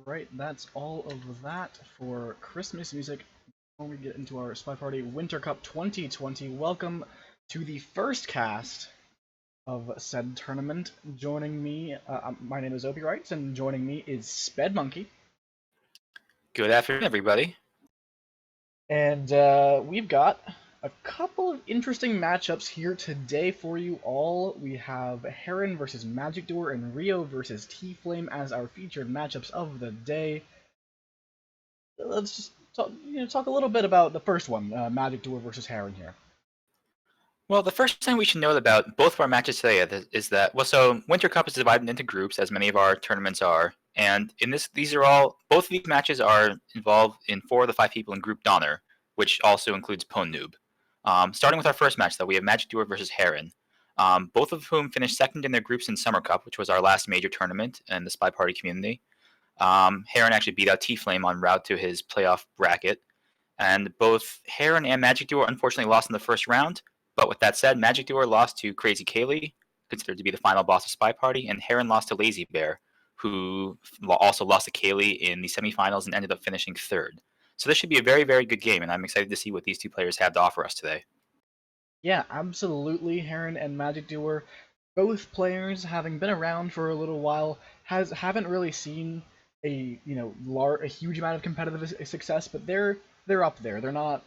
Right, that's all of that for Christmas music. Before we get into our Spy Party Winter Cup 2020, welcome to the first cast of said tournament. Joining me, my name is Opie Wrights, and joining me is Sped Monkey. Good afternoon, everybody. And we've got a couple of interesting matchups here today for you all. We have Herron versus Magicdoer and Ryooo versus tflameee as our featured matchups of the day. Let's just talk a little bit about the first one, Magicdoer versus Harren here. Well, the first thing we should note about both of our matches today is that, so Winter Cup is divided into groups, as many of our tournaments are, and both of these matches are involved in 4 of the 5 people in Group Donner, which also includes Pwn Noob. Starting with our first match, though, we have Magicdoer versus Harren, both of whom finished second in their groups in Summer Cup, which was our last major tournament in the Spy Party community. Herron actually beat out tflameee on route to his playoff bracket, and both Herron and Magicdoer unfortunately lost in the first round. But with that said, Magicdoer lost to Crazy Kaylee, considered to be the final boss of Spy Party, and Herron lost to Lazy Bear, who also lost to Kaylee in the semifinals and ended up finishing third. So this should be a very, very good game, and I'm excited to see what these two players have to offer us today. Yeah, absolutely. Herron and Magicdoer, both players having been around for a little while, haven't really seen a a huge amount of competitive success, but they're up there. They're not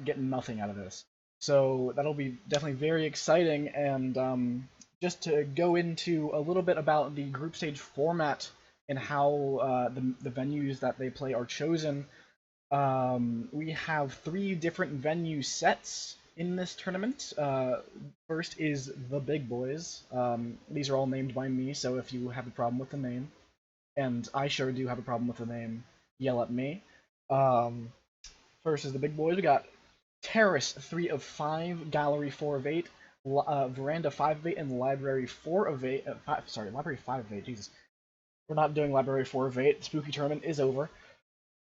getting nothing out of this. So that'll be definitely very exciting. And just to go into a little bit about the group stage format and how the venues that they play are chosen, we have 3 different venue sets in this tournament. First is the Big Boys. These are all named by me, so if you have a problem with the name, and I sure do have a problem with the name, yell at me. First is the Big Boys. We got Terrace 3 of 5, Gallery 4 of 8, Veranda 5 of 8, and Library 4 of 8. Library 5 of 8. Jesus, we're not doing Library 4 of 8. The Spooky Tournament is over.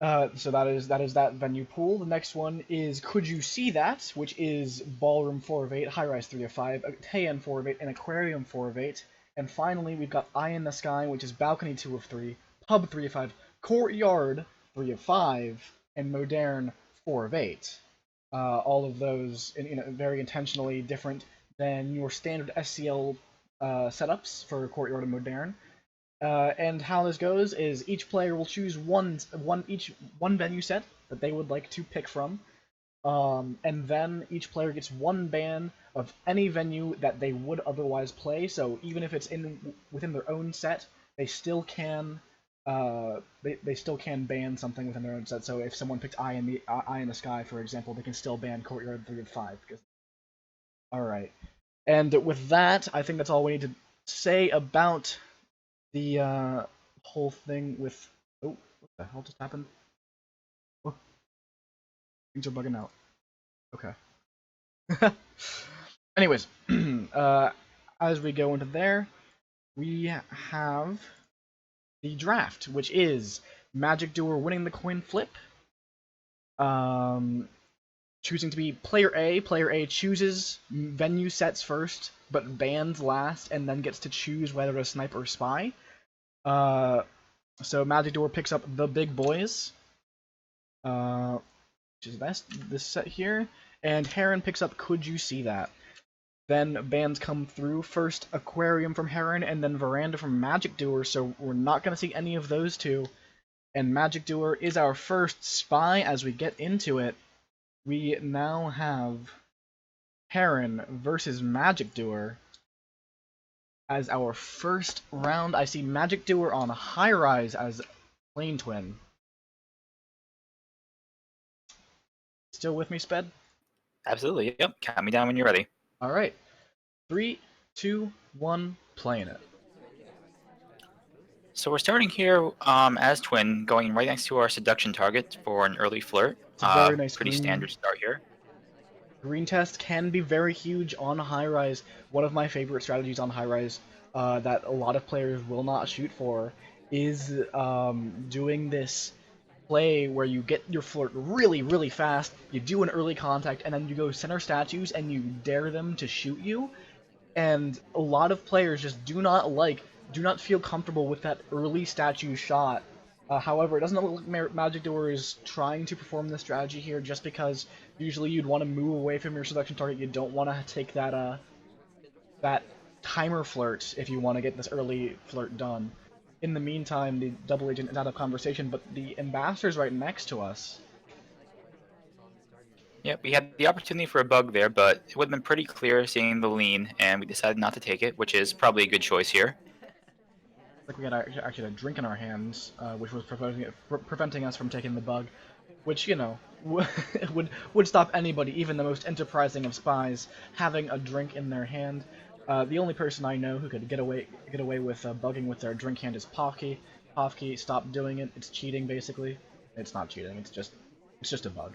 So that is that venue pool. The next one is Could You See That, which is Ballroom 4 of 8, High Rise 3 of 5, Tayan 4 of 8, and Aquarium 4 of 8. And finally, we've got Eye in the Sky, which is Balcony 2 of 3, Pub 3 of 5, Courtyard 3 of 5, and Modern 4 of 8. All of those very intentionally different than your standard SCL setups for Courtyard and Modern. And how this goes is each player will choose one venue set that they would like to pick from, and then each player gets 1 ban of any venue that they would otherwise play. So even if it's within their own set, they still can they still can ban something within their own set. So if someone picked Eye in the Sky, for example, they can still ban Courtyard 3 of 5. All right, and with that, I think that's all we need to say about the whole thing with... Oh, what the hell just happened? Oh, things are bugging out. Okay. Anyways, as we go into there, we have the draft, which is Magicdoer winning the coin flip, choosing to be Player A. Player A chooses venue sets first, but bans last, and then gets to choose whether to snipe or spy. So Magicdoer picks up the Big Boys, which is this set here, and Herron picks up Could You See That. Then bans come through, first Aquarium from Herron, and then Veranda from Magicdoer, so we're not going to see any of those two. And Magicdoer is our first spy. As we get into it, we now have Herron versus Magicdoer as our first round. I see Magicdoer on High Rise as Lane Twin. Still with me, Sped? Absolutely, yep. Count me down when you're ready. Alright. 3, 2, 1, playing it. So we're starting here as Twin, going right next to our Seduction target for an early flirt. It's a very nice pretty green. Standard start here. Green test can be very huge on High Rise. One of my favorite strategies on High Rise that a lot of players will not shoot for is doing this play where you get your flirt really, really fast, you do an early contact, and then you go center statues and you dare them to shoot you. And a lot of players just do not feel comfortable with that early statue shot However, it doesn't look like Magicdoer is trying to perform this strategy here, just because usually you'd want to move away from your selection target. You don't want to take that timer flirt if you want to get this early flirt done. In the meantime, the double agent is out of conversation, but the ambassador's right next to us. Yeah, we had the opportunity for a bug there, but it would have been pretty clear seeing the lean, and we decided not to take it, which is probably a good choice here. Like we had actually a drink in our hands, which was preventing us from taking the bug, which, you know, would stop anybody, even the most enterprising of spies, having a drink in their hand. The only person I know who could get away with bugging with their drink hand is Povke. Povke, stop doing it. It's cheating, basically. It's not cheating. It's just a bug.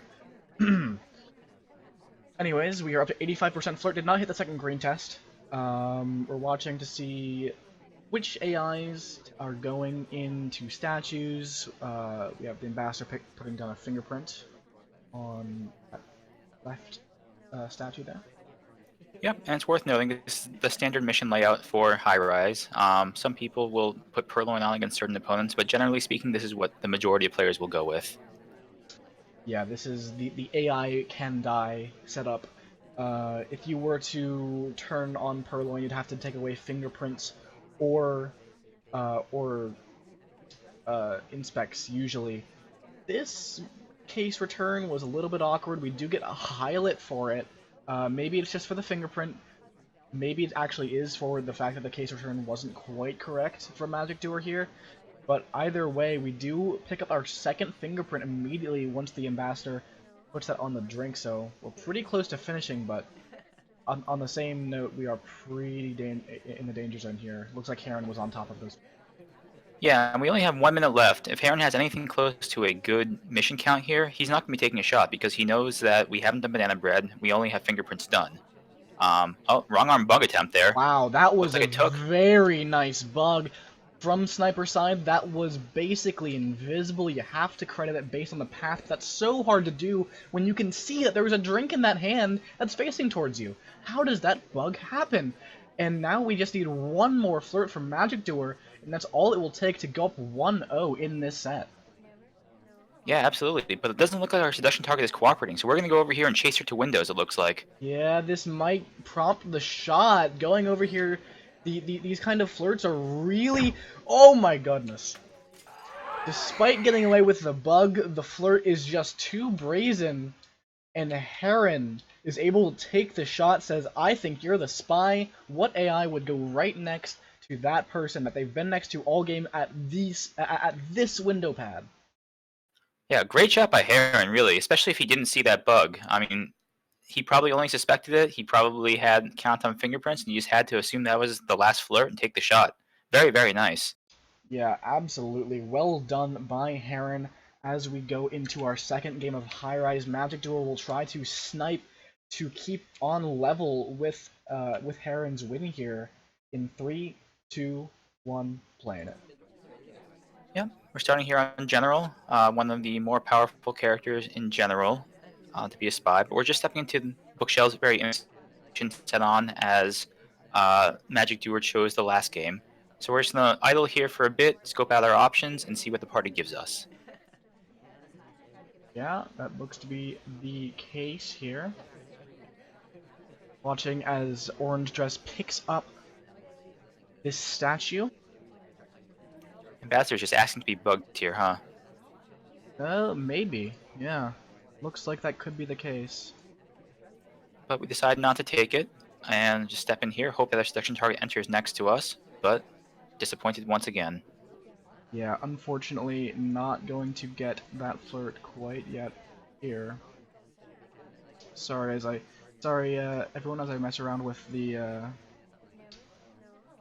Anyways, we are up to 85% flirt. Did not hit the second green test. We're watching to see which AIs are going into statues. We have the ambassador putting down a fingerprint on that left statue there. Yep, and it's worth noting this is the standard mission layout for high rise. Some people will put Purloin on against certain opponents, but generally speaking, this is what the majority of players will go with. Yeah, this is the AI can die setup. If you were to turn on Purloin, you'd have to take away fingerprints or inspects usually. This case return was a little bit awkward. We do get a highlight for it. Maybe it's just for the fingerprint. Maybe it actually is for the fact that the case return wasn't quite correct for Magicdoer here. But either way, we do pick up our second fingerprint immediately once the ambassador puts that on the drink, so we're pretty close to finishing, but on the same note, we are pretty in the danger zone here. Looks like Herron was on top of this. Yeah, and we only have 1 minute left. If Herron has anything close to a good mission count here, he's not going to be taking a shot because he knows that we haven't done banana bread. We only have fingerprints done. Oh, wrong arm bug attempt there. Wow, that was like a very nice bug. From sniper side, that was basically invisible. You have to credit it based on the path. That's so hard to do when you can see that there was a drink in that hand that's facing towards you. How does that bug happen? And now we just need one more flirt from Magicdoer, and that's all it will take to go up 1-0 in this set. Yeah, absolutely. But it doesn't look like our seduction target is cooperating, so we're going to go over here and chase her to windows, it looks like. Yeah, this might prompt the shot. Going over here, these kind of flirts are really... Oh my goodness. Despite getting away with the bug, the flirt is just too brazen, and Herron is able to take the shot, says, I think you're the spy. What AI would go right next to that person that they've been next to all game at this window pad? Yeah, great shot by Herron, really, especially if he didn't see that bug. I mean, he probably only suspected it. He probably had count on fingerprints, and you just had to assume that was the last flirt and take the shot. Very, very nice. Yeah, absolutely. Well done by Herron. As we go into our second game of High Rise, Magicdoer will try to snipe to keep on level with Herron's win here. In 3, 2, 1, playing it. Yeah, we're starting here on General, one of the more powerful characters in general to be a spy, but we're just stepping into the bookshelves very innocent set on as Magicdoer chose the last game. So we're just going to idle here for a bit, scope out our options, and see what the party gives us. Yeah, that looks to be the case here. Watching as Orange Dress picks up this statue. Ambassador's just asking to be bugged here, huh? Maybe. Yeah. Looks like that could be the case. But we decided not to take it, and just step in here, hope that our seduction target enters next to us, but disappointed once again. Yeah, unfortunately not going to get that flirt quite yet here. Sorry everyone, as I mess around with the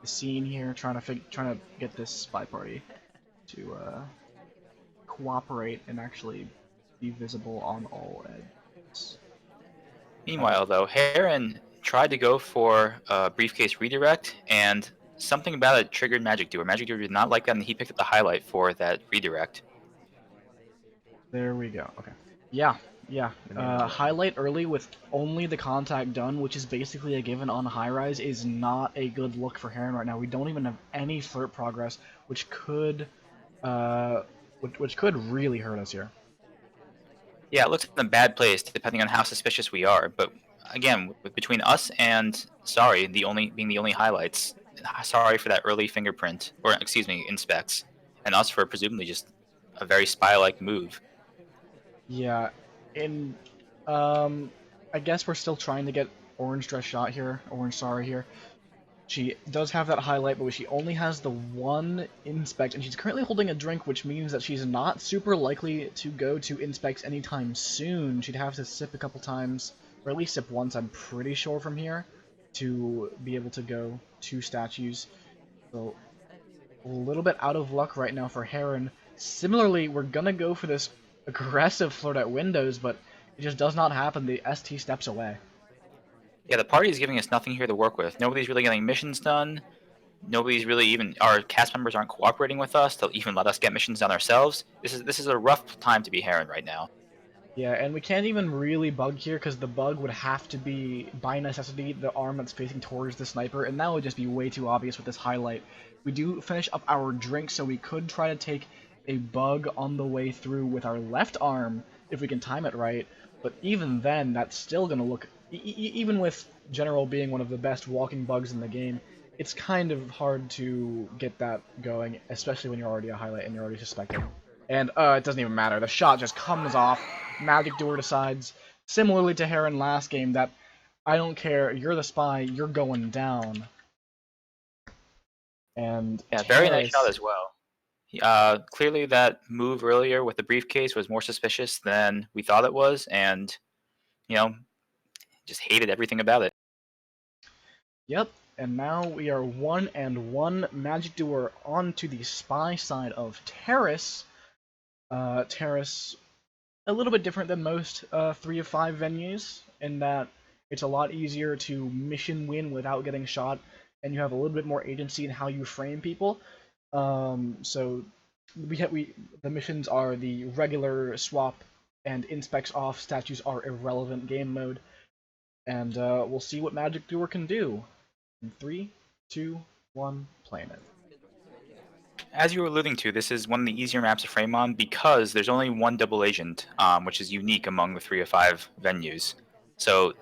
scene here, trying to get this SpyParty to cooperate and actually be visible on all edges. Meanwhile, though, Harren tried to go for a briefcase redirect, and something about it triggered Magicdoer. Magicdoer did not like that, and he picked up the highlight for that redirect. There we go. Okay. Yeah. Highlight early with only the contact done, which is basically a given on high rise, is not a good look for Herron right now. We don't even have any flirt progress, which could which could really hurt us here. Yeah, it looks in a bad place depending on how suspicious we are. But again, between us and Sorry, the only highlights. Sorry for that early fingerprint, or excuse me, inspects, and us for presumably just a very spy-like move. Yeah, in I guess we're still trying to get Orange Dress shot here, Orange Sorry here. She does have that highlight, but she only has the one inspect, and she's currently holding a drink, which means that she's not super likely to go to inspects anytime soon. She'd have to sip a couple times, or at least sip once, I'm pretty sure, from here, to be able to go to statues. So, a little bit out of luck right now for Herron. Similarly, we're gonna go for this aggressive flirt at windows, but it just does not happen. The ST steps away. Yeah, the party is giving us nothing here to work with. Nobody's really getting missions done. Nobody's really even our cast members aren't cooperating with us to even let us get missions done ourselves. This is a rough time to be Herron right now. Yeah, and we can't even really bug here because the bug would have to be, by necessity, the arm that's facing towards the sniper, and that would just be way too obvious with this highlight. We do finish up our drink, so we could try to take a bug on the way through with our left arm, if we can time it right, but even then, that's still going to look, even with General being one of the best walking bugs in the game, it's kind of hard to get that going, especially when you're already a highlight and you're already suspected. And it doesn't even matter. The shot just comes off. Magicdoer decides, similarly to Herron last game, that I don't care. You're the spy. You're going down. And yeah, very nice shot as well. Clearly, that move earlier with the briefcase was more suspicious than we thought it was, and just hated everything about it. Yep. And now we are 1-1. Magicdoer onto the spy side of Terrace. Terrace, a little bit different than most 3 of 5 venues, in that it's a lot easier to mission win without getting shot, and you have a little bit more agency in how you frame people. So the missions are the regular swap and inspects off, statues are irrelevant game mode, and we'll see what Magicdoer can do. In 3, 2, 1, playing it. As you were alluding to, this is one of the easier maps to frame on because there's only one double agent, which is unique among the 3 of 5 venues. So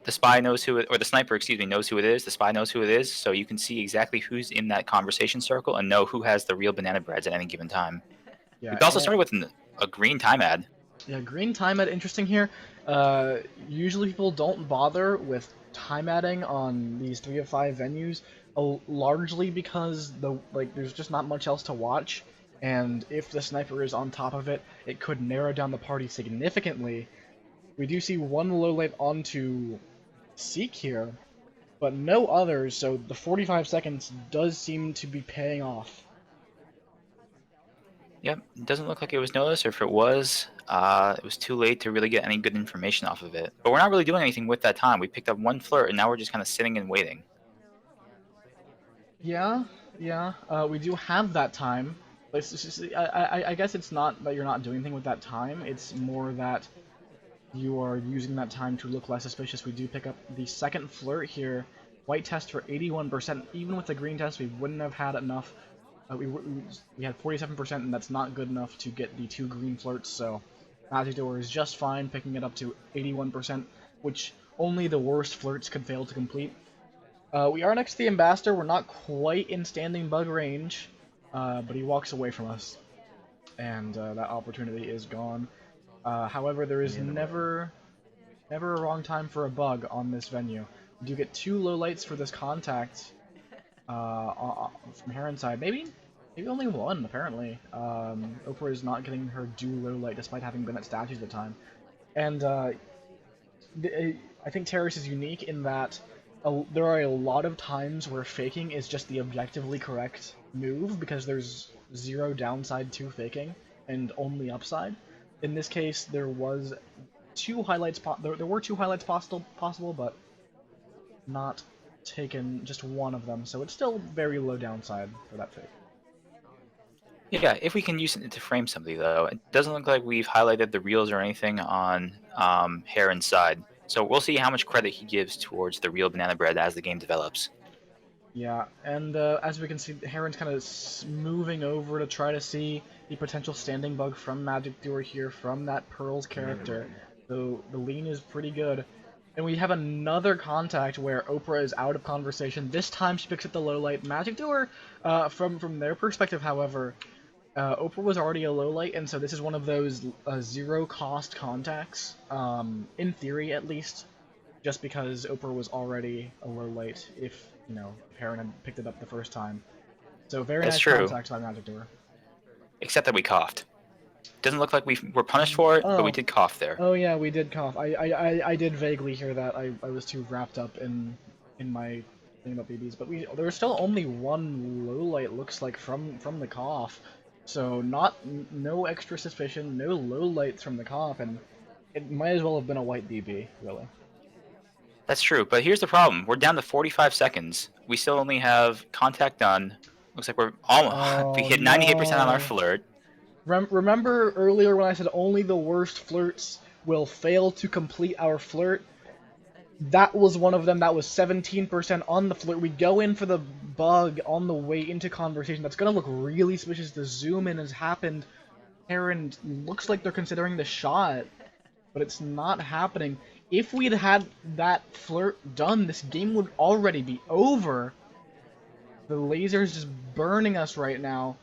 the spy knows who it, or the sniper, excuse me, knows who it is. The spy knows who it is, so you can see exactly who's in that conversation circle and know who has the real banana breads at any given time. Yeah, We've also started with a green time ad. Yeah, green time ad interesting here. Usually people don't bother with time adding on these 3 of 5 venues, largely because there's just not much else to watch, and if the sniper is on top of it, it could narrow down the party significantly. We do see one low light onto Seek here, but no others, so the 45 seconds does seem to be paying off. Yep, it doesn't look like it was noticed, or if it was too late to really get any good information off of it. But we're not really doing anything with that time. We picked up one flirt, and now we're just kind of sitting and waiting. Yeah, we do have that time. But I guess it's not that you're not doing anything with that time, it's more that you are using that time to look less suspicious. We do pick up the second flirt here. White test for 81%. Even with the green test, we wouldn't have had enough. We had 47%, and that's not good enough to get the 2 green flirts, so Magicdoer is just fine picking it up to 81%, which only the worst flirts could fail to complete. We are next to the Ambassador. We're not quite in standing bug range, but he walks away from us, and that opportunity is gone. However, there is never a wrong time for a bug on this venue. We do get 2 lowlights for this contact from Herron's side. Maybe only 1, apparently. Oprah is not getting her due lowlight despite having been at statues at the time. And I think Terrace is unique in that there are a lot of times where faking is just the objectively correct move because there's 0 downside to faking and only upside. In this case, there was 2 highlights. There were 2 highlights possible, but not taken just one of them. So it's still very low downside for that fake. Yeah, if we can use it to frame somebody, though. It doesn't look like we've highlighted the reels or anything on Herron's side. So we'll see how much credit he gives towards the real banana bread as the game develops. Yeah, and as we can see, Herron's kind of moving over to try to see the potential standing bug from Magicdoer here from that Pearl's character. So the lean is pretty good. And we have another contact where Oprah is out of conversation. This time she picks up the low light. Magicdoer, from their perspective, however, Oprah was already a low light, and so this is one of those zero cost contacts, in theory at least, just because Oprah was already a low light if, if Herron had picked it up the first time. So very That's nice true, contact by Magicdoer. except that we coughed. Doesn't look like we were punished for it, but we Oh, did cough there. oh yeah, we did cough. I did vaguely hear that. I was too wrapped up in my thing about BBs, but there was still only one low light, looks like, from the cough. So no extra suspicion, no low lights from the cough, and it might as well have been a white BB, really. That's true, but here's the problem. We're down to 45 seconds. We still only have contact done. Looks like we're almost we Oh hit 98% on our no. flirt. Remember earlier when I said only the worst flirts will fail to complete our flirt? That was one of them. That was 17% on the flirt. We go in for the bug on the way into conversation. That's gonna look really suspicious. The zoom in has happened. Herron looks like they're considering the shot, but it's not happening. If we'd had that flirt done, this game would already be over. The laser's just burning us right now.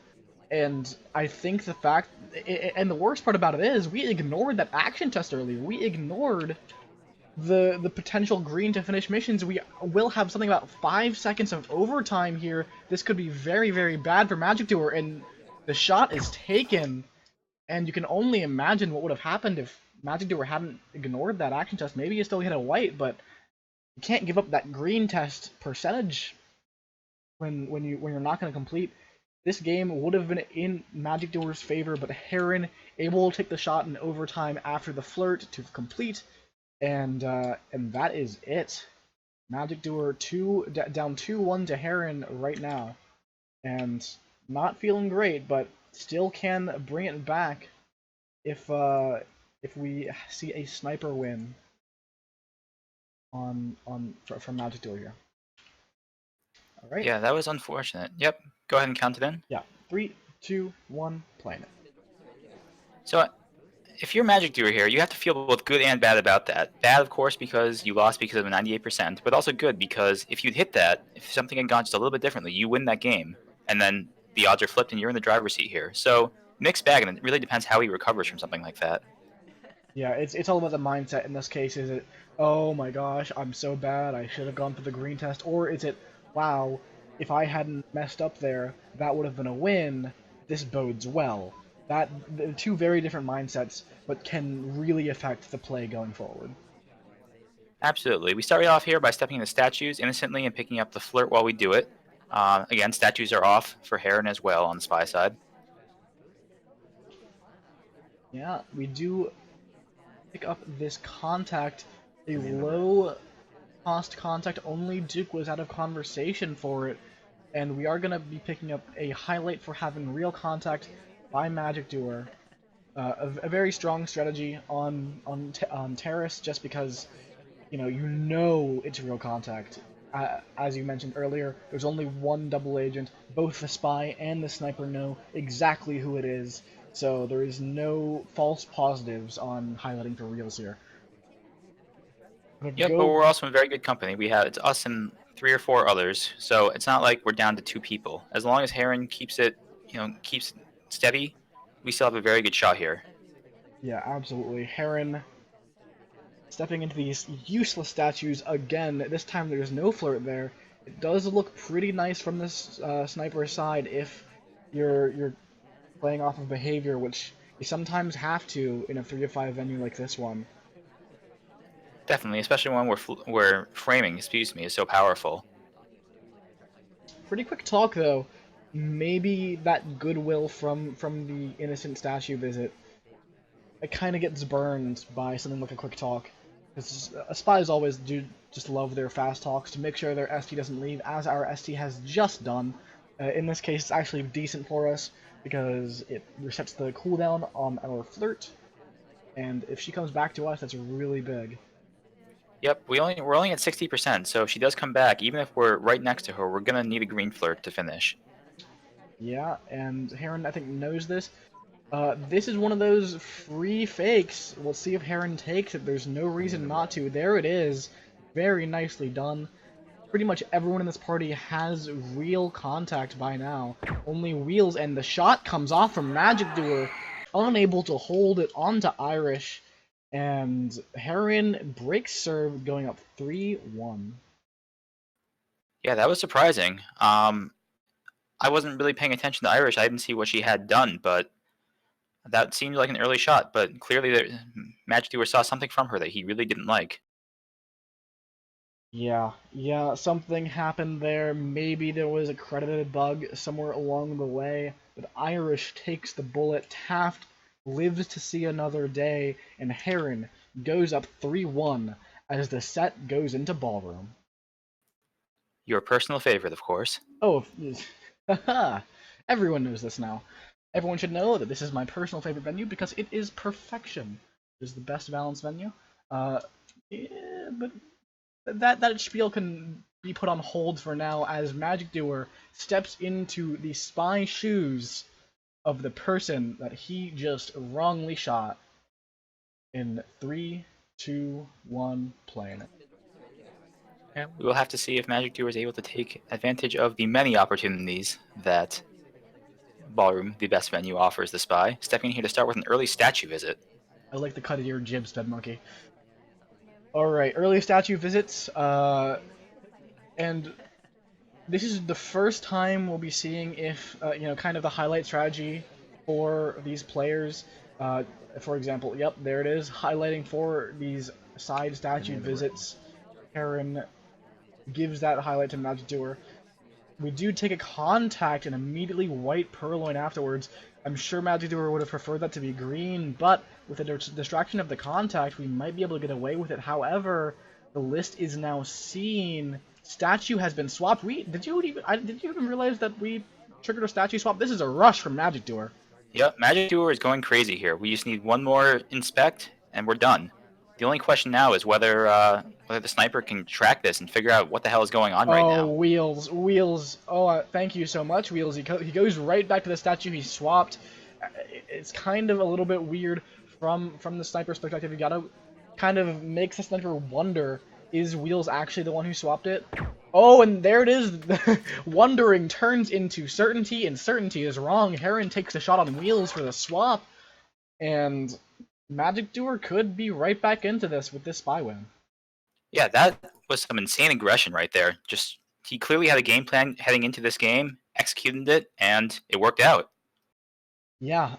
And I think the fact, and the worst part about it is, we ignored that action test earlier. We ignored the potential green to finish missions. We will have something about 5 seconds of overtime here. This could be very, very bad for Magicdoer, and the shot is taken. And you can only imagine what would have happened if Magicdoer hadn't ignored that action test. Maybe you still hit a white, but you can't give up that green test percentage when you're not going to complete. This game would have been in Magicdoer's favor, but Herron able to take the shot in overtime after the flirt to complete, and that is it. Magicdoer down 2-1 to Herron right now, and not feeling great, but still can bring it back if we see a sniper win from Magicdoer here. All right. Yeah, that was unfortunate. Yep. Go ahead and count it in. Yeah. 3, 2, 1. Playing it. So, if you're Magicdoer here, you have to feel both good and bad about that. Bad, of course, because you lost because of 98%, but also good because if you'd hit that, if something had gone just a little bit differently, you win that game, and then the odds are flipped and you're in the driver's seat here. So, mixed bag, and it really depends how he recovers from something like that. Yeah, it's all about the mindset in this case. Is it, oh my gosh, I'm so bad, I should have gone for the green test? Or is it, wow, if I hadn't messed up there, that would have been a win, this bodes well. The two very different mindsets, but can really affect the play going forward. Absolutely. We started off here by stepping into statues innocently and picking up the flirt while we do it. Again, statues are off for Herron as well on the spy side. Yeah, we do pick up this contact, a low cost contact. Only Duke was out of conversation for it, and we are going to be picking up a highlight for having real contact by Magicdoer. A very strong strategy on Terrace, just because you know it's real contact. As you mentioned earlier, there's only one double agent. Both the spy and the sniper know exactly who it is, so there is no false positives on highlighting for reals here. Yep, but we're also in very good company. It's us and 3 or 4 others, so it's not like we're down to 2 people. As long as Herron keeps keeps steady, we still have a very good shot here. Yeah, absolutely. Herron stepping into these useless statues again. This time there's no flirt there. It does look pretty nice from this sniper side if you're playing off of behavior, which you sometimes have to in a 3-5 venue like this one. Definitely, especially when we're framing, excuse me, is so powerful. Pretty quick talk though. Maybe that goodwill from the innocent statue visit, it kind of gets burned by something like a quick talk. Because spies always do just love their fast talks to make sure their ST doesn't leave, as our ST has just done. In this case, it's actually decent for us because it resets the cooldown on our flirt, and if she comes back to us, that's really big. Yep, we're only at 60%, so if she does come back, even if we're right next to her, we're gonna need a green flirt to finish. Yeah, and Herron, I think, knows this. This is one of those free fakes. We'll see if Herron takes it. There's no reason not to. There it is. Very nicely done. Pretty much everyone in this party has real contact by now. Only Wheels, and the shot comes off from Magicdoer, unable to hold it onto Irish, and Herron breaks serve, going up 3-1. Yeah, that was surprising. I wasn't really paying attention to Irish. I didn't see what she had done, but that seemed like an early shot. But clearly, Magicdoer saw something from her that he really didn't like. Yeah, something happened there. Maybe there was a credited bug somewhere along the way, but Irish takes the bullet. Taft lives to see another day, and Herron goes up 3-1 as the set goes into ballroom. Your personal favorite, of course. Oh, haha! Everyone knows this now. Everyone should know that this is my personal favorite venue because it is perfection. It is the best balanced venue. Yeah, but that spiel can be put on hold for now as Magicdoer steps into the spy shoes of the person that he just wrongly shot. In 3, 2, 1, playing it. Yeah, we will have to see if Magicdoer is able to take advantage of the many opportunities that Ballroom, the best venue, offers the spy. Stepping in here to start with an early statue visit. I like the cut of your jib, Sped Monkey. Alright, early statue visits, and this is the first time we'll be seeing if, kind of the highlight strategy for these players. For example, yep, there it is, highlighting for these side statue visits. Herron gives that highlight to Magicdoer. We do take a contact and immediately white purloin afterwards. I'm sure Magicdoer would have preferred that to be green, but with the distraction of the contact, we might be able to get away with it. However, the list is now seen. Statue has been swapped. Did you even realize that we triggered a statue swap? This is a rush from Magicdoer. Yep, Magicdoer is going crazy here. We just need one more inspect, and we're done. The only question now is whether the sniper can track this and figure out what the hell is going on right now. Wheels. Oh, thank you so much, Wheels. He goes right back to the statue he swapped. It's kind of a little bit weird from the sniper's perspective. You gotta kind of makes the sniper wonder, is Wheels actually the one who swapped it? Oh, and there it is. Wondering turns into certainty, and certainty is wrong. Herron takes a shot on Wheels for the swap, and Magicdoer could be right back into this with this spy win. Yeah, that was some insane aggression right there. Just he clearly had a game plan heading into this game, executed it, and it worked out. Yeah,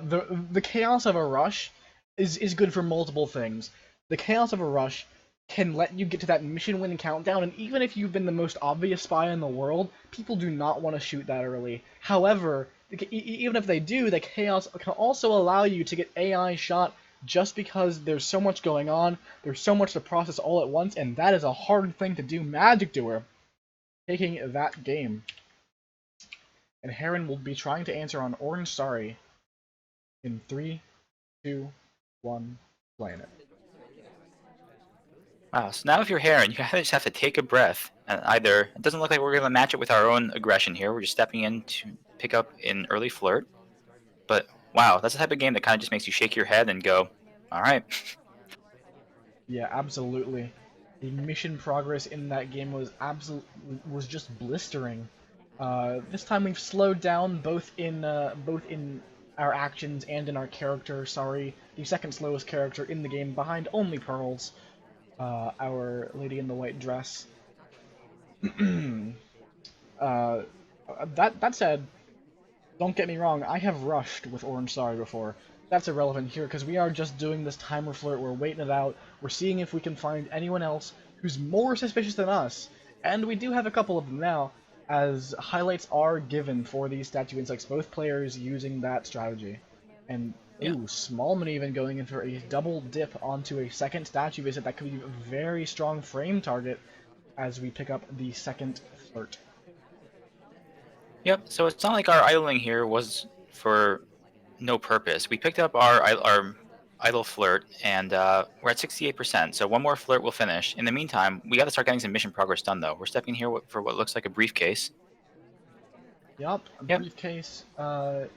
the chaos of a rush is good for multiple things. The chaos of a rush can let you get to that mission win countdown, and even if you've been the most obvious spy in the world, people do not want to shoot that early. However, even if they do, the chaos can also allow you to get AI shot just because there's so much going on, there's so much to process all at once, and that is a hard thing to do. Magicdoer taking that game. And Herron will be trying to answer on Orange Sorry in 3, 2, 1, playing it. Wow, so now if you're Herron, you just have to take a breath. And either, it doesn't look like we're going to match it with our own aggression here. We're just stepping in to pick up an early flirt. But wow, that's the type of game that kind of just makes you shake your head and go, all right. Yeah, absolutely. The mission progress in that game was just blistering. This time we've slowed down both in our actions and in our character. Sorry, the second slowest character in the game, behind only Pearls, our lady in the white dress. That said, don't get me wrong, I have rushed with Orange Sorry before. That's irrelevant here, because we are just doing this timer flirt, we're waiting it out, we're seeing if we can find anyone else who's more suspicious than us, and we do have a couple of them now, as highlights are given for these statue insects, both players using that strategy. And, Yeah. ooh, Smallman even going in for a double dip onto a second statue visit. That could be a very strong frame target as we pick up the second flirt. Yep, so it's not like our idling here was for no purpose. We picked up our idle flirt, and we're at 68%. So one more flirt will finish. In the meantime, we got to start getting some mission progress done, though. We're stepping here for what looks like a briefcase. Yup, a Yep. briefcase,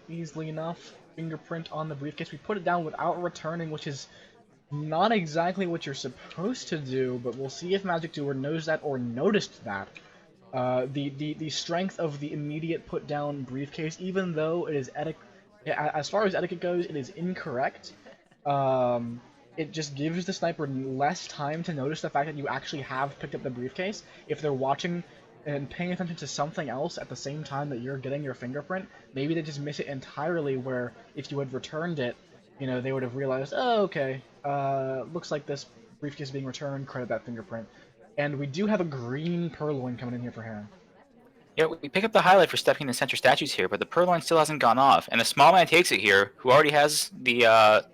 easily enough. Fingerprint on the briefcase. We put it down without returning, which is not exactly what you're supposed to do, but we'll see if Magicdoer knows that or noticed that. The strength of the immediate put down briefcase, even though it is as far as etiquette goes, it is incorrect. It just gives the sniper less time to notice the fact that you actually have picked up the briefcase. If they're watching and paying attention to something else at the same time that you're getting your fingerprint, maybe they just miss it entirely, where if you had returned it, you know, they would have realized, oh, okay, looks like this briefcase is being returned, credit that fingerprint. And we do have a green purloin coming in here for Harren. Yeah, we pick up the highlight for stepping the center statues here, but the purloin still hasn't gone off, and the small man takes it here, who already has the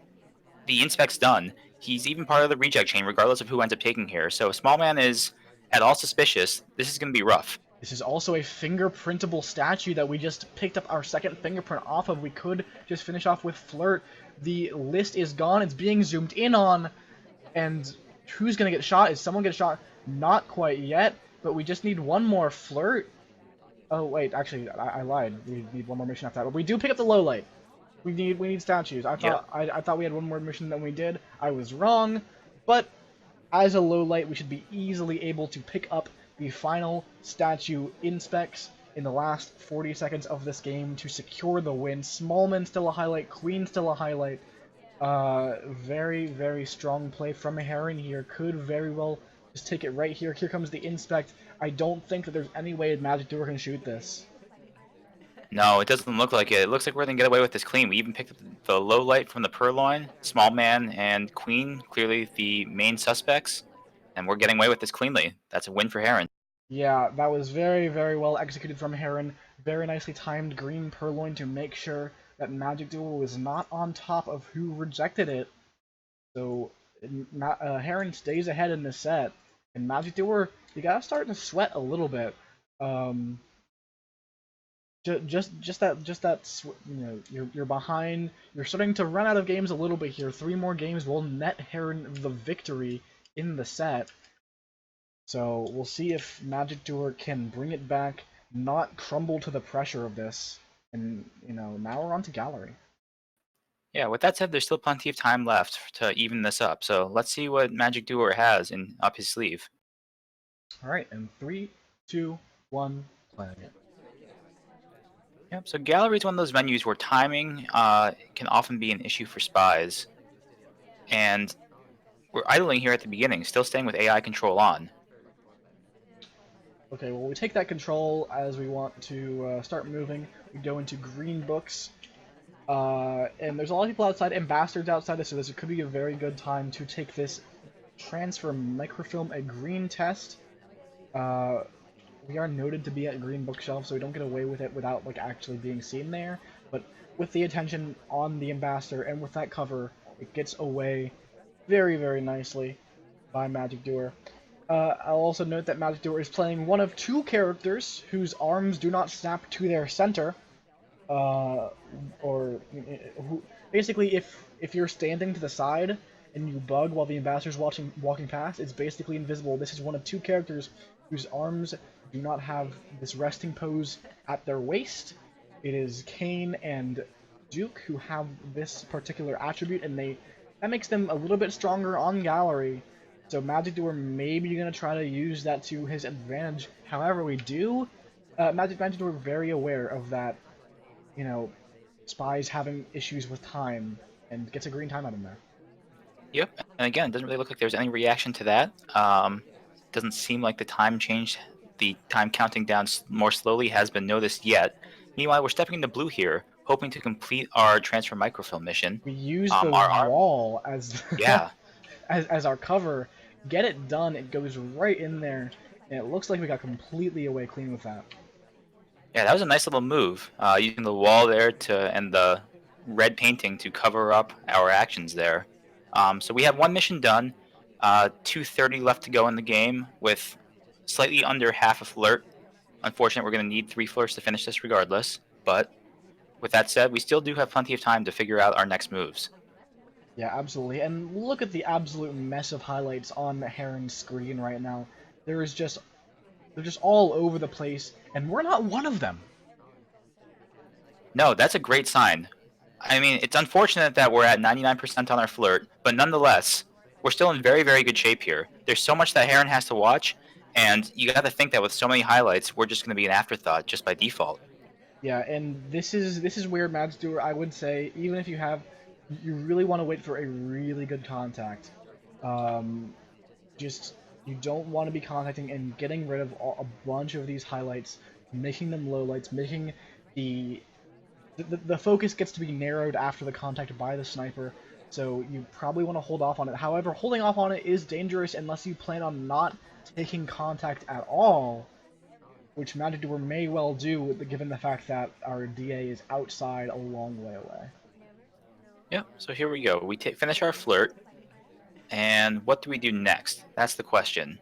inspects done. He's even part of the reject chain, regardless of who ends up taking here. So if small man is at all suspicious, this is going to be rough. This is also a fingerprintable statue that we just picked up our second fingerprint off of. We could just finish off with Flirt. The list is gone. It's being zoomed in on. And who's going to get shot? Is someone get shot? Not quite yet, but we just need one more Flirt. Oh, wait, actually, I lied. We need one more mission after that. But we do pick up the low light. We need statues. I thought we had one more mission than we did. I was wrong, but as a low light, we should be easily able to pick up the final statue inspects in the last 40 seconds of this game to secure the win. Smallman still a highlight, Queen still a highlight. Very, very strong play from a Herron here. Could very well just take it right here. Here comes the inspect. I don't think that there's any way Magicdoer can shoot this. No, it doesn't look like it. It looks like we're going to get away with this clean. We even picked up the low light from the purloin, small man, and Queen, clearly the main suspects, and we're getting away with this cleanly. That's a win for Herron. Yeah, that was very, very well executed from Herron. Very nicely timed green purloin to make sure that Magicdoer was not on top of who rejected it. So Herron stays ahead in this set, and Magicdoer, you gotta start to sweat a little bit. Just that you know, you're behind. You're starting to run out of games a little bit here. 3 more games will net Herron the victory in the set. So we'll see if Magicdoer can bring it back, not crumble to the pressure of this. And, you know, now we're on to Gallery. Yeah, with that said, there's still plenty of time left to even this up. So let's see what Magicdoer has up his sleeve. Alright, and 3, 2, 1, play. Yep, so Gallery is one of those venues where timing can often be an issue for spies. And we're idling here at the beginning, still staying with AI control on. Okay, well, we take that control as we want to start moving. We go into green books. And there's a lot of people outside, ambassadors outside, so this could be a very good time to take this transfer microfilm a green test. We are noted to be at green bookshelf, so we don't get away with it without like actually being seen there. But with the attention on the ambassador and with that cover, it gets away very, very nicely by Magicdoer. I'll also note that Magicdoer is playing one of 2 characters whose arms do not snap to their center. Basically, if you're standing to the side and you bug while the ambassador's walking past, it's basically invisible. This is one of 2 characters whose arms do not have this resting pose at their waist. It is Kane and Duke who have this particular attribute, and that makes them a little bit stronger on Gallery. So Magicdoer may be going to try to use that to his advantage. However, we do Magicdoer very aware of that, you know, spies having issues with time, and gets a green time out of there. Yep, and again, it doesn't really look like there's any reaction to that. Doesn't seem like the time change, the time counting down more slowly has been noticed yet. Meanwhile, we're stepping into blue here, hoping to complete our transfer microfilm mission. We use the wall as yeah as our cover. Get it done. It goes right in there, and it looks like we got completely away clean with that. Yeah, that was a nice little move, using the wall there and the red painting to cover up our actions there. So we have 1 mission done, 2:30 left to go in the game with slightly under half a flirt. Unfortunately, we're going to need 3 flirts to finish this regardless, but with that said, we still do have plenty of time to figure out our next moves. Yeah, absolutely. And look at the absolute mess of highlights on Herron's screen right now. There is just they're just all over the place, and we're not one of them. No, that's a great sign. I mean, it's unfortunate that we're at 99% on our flirt, but nonetheless, we're still in very, very good shape here. There's so much that Herron has to watch, and you got to think that with so many highlights, we're just going to be an afterthought just by default. Yeah, and this is where Magicdoer, I would say, even if you really want to wait for a really good contact. Um, just you don't want to be contacting and getting rid of a bunch of these highlights, making them lowlights, making the the focus gets to be narrowed after the contact by the sniper, so you probably want to hold off on it. However, holding off on it is dangerous unless you plan on not taking contact at all, which Magicdoer may well do, given the fact that our DA is outside a long way away. Yep, so here we go. We finish our flirt, and what do we do next? That's the question.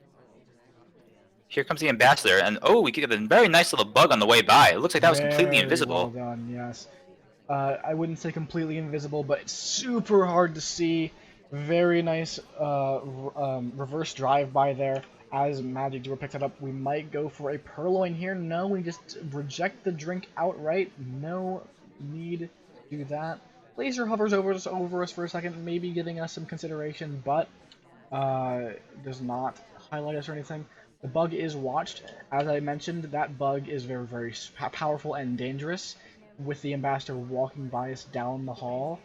Here comes the ambassador, and oh, we get a very nice little bug on the way by. It looks like that was completely Very well invisible. done, yes. I wouldn't say completely invisible, but it's super hard to see. Very nice reverse drive-by there as Magicdoer picked it up. We might go for a purloin here. No, we just reject the drink outright. No need to do that. Laser hovers over us for a second, maybe giving us some consideration, but does not highlight us or anything. The bug is watched. As I mentioned, that bug is very, very powerful and dangerous, with the ambassador walking by us down the hall,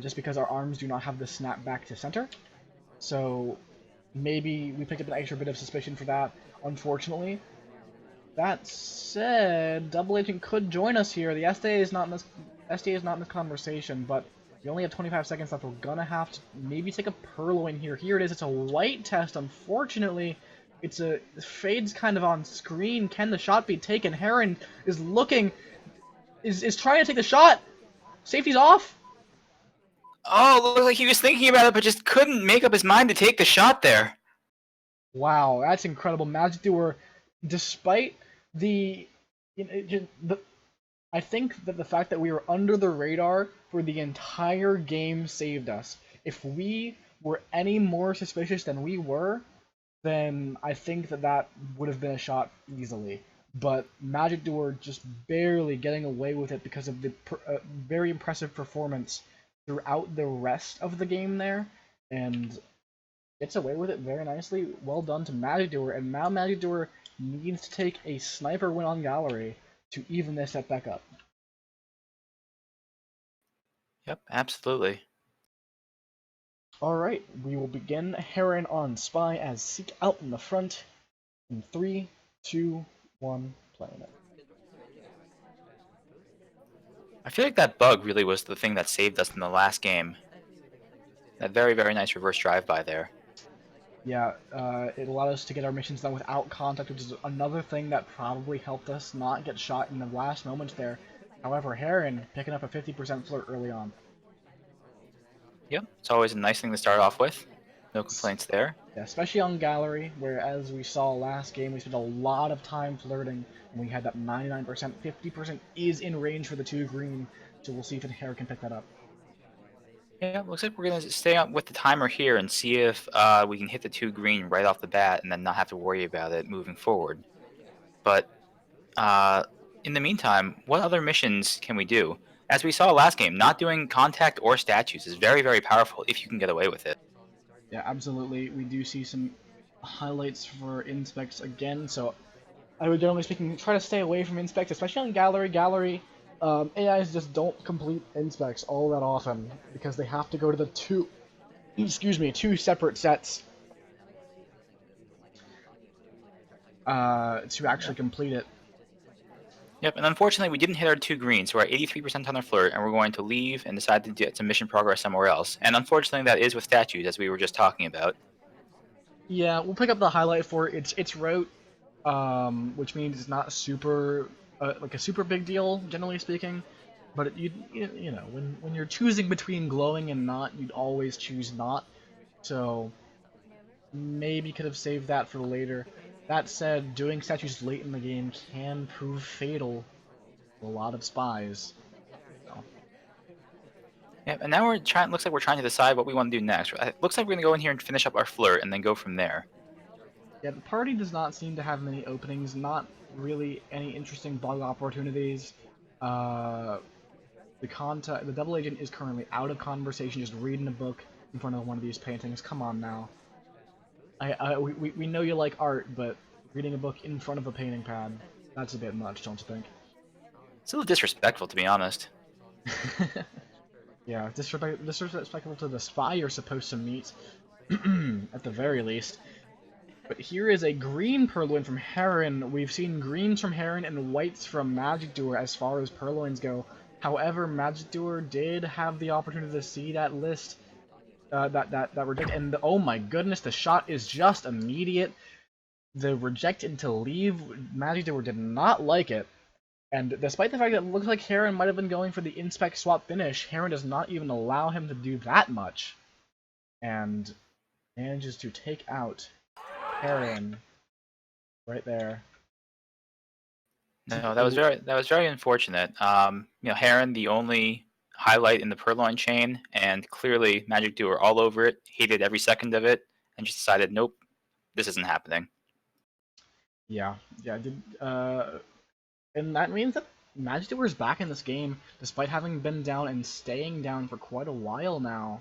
just because our arms do not have the snap back to center. So maybe we picked up an extra bit of suspicion for that, unfortunately. That said, Double Agent could join us here. The SDA is not in this conversation, but we only have 25 seconds left. We're gonna have to maybe take a purloin here. Here it is. It's a white test. Unfortunately, it fades kind of on screen. Can the shot be taken? Harren is looking, is trying to take the shot. Safety's off. Oh, it looked like he was thinking about it, but just couldn't make up his mind to take the shot there. Wow, that's incredible. Magicdoer, despite the, the I think that the fact that we were under the radar for the entire game saved us. If we were any more suspicious than we were, then I think that that would have been a shot easily. But Magicdoer just barely getting away with it because of the very impressive performance throughout the rest of the game there, and gets away with it very nicely. Well done to Magicdoer, and now Magicdoer needs to take a sniper win on Gallery to even this set back up. Yep, absolutely. Alright, we will begin Herron on Spy as Seek out in the front in 3, 2, 1, playing it. I feel like that bug really was the thing that saved us in the last game. That very, very nice reverse drive-by there. Yeah, it allowed us to get our missions done without contact, which is another thing that probably helped us not get shot in the last moments there. However, Herron picking up a 50% flirt early on. Yep, it's always a nice thing to start off with. No complaints there. Yeah, especially on Gallery, where as we saw last game, we spent a lot of time flirting, and we had that 99%, 50% is in range for the 2 green, so we'll see if Herron can pick that up. Yeah, looks like we're going to stay up with the timer here and see if we can hit the 2 green right off the bat and then not have to worry about it moving forward. But in the meantime, what other missions can we do? As we saw last game, not doing contact or statues is very, very powerful if you can get away with it. Yeah, absolutely. We do see some highlights for inspects again, so I would generally speaking try to stay away from inspects, especially on Gallery. Gallery, AIs just don't complete inspects all that often because they have to go to the two separate sets to actually complete it. Yep, and unfortunately we didn't hit our 2 greens, so we're at 83% on our flirt, and we're going to leave and decide to get some mission progress somewhere else. And unfortunately that is with statues, as we were just talking about. Yeah, we'll pick up the highlight for it. It's rote, which means it's not super like a super big deal, generally speaking. But you know when you're choosing between glowing and not, you'd always choose not. So maybe could have saved that for later. That said, doing statues late in the game can prove fatal to a lot of spies. So. Yeah, and now we're trying. Looks like we're trying to decide what we want to do next. It looks like we're gonna go in here and finish up our flirt, and then go from there. Yeah, the party does not seem to have many openings, not really any interesting bug opportunities. Uh, the double agent is currently out of conversation, just reading a book in front of one of these paintings. Come on now. We know you like art, but reading a book in front of a painting pad, that's a bit much, don't you think? It's a little disrespectful, to be honest. Yeah, disrespectful to the spy you're supposed to meet, at the very least. But here is a green purloin from Herron. We've seen greens from Herron and whites from Magicdoer as far as purloins go. However, Magicdoer did have the opportunity to see that list, that reject, and oh my goodness, the shot is just immediate. The reject into leave, Magicdoer did not like it. And despite the fact that it looks like Herron might have been going for the inspect swap finish, Herron does not even allow him to do that much. And manages to take out Herron right there. No, that was very unfortunate. You know, Harren, the only highlight in the Purloin chain, and clearly Magicdoer all over it, hated every second of it, and just decided, nope, this isn't happening. Yeah, and that means that Magicdoer is back in this game, despite having been down and staying down for quite a while now.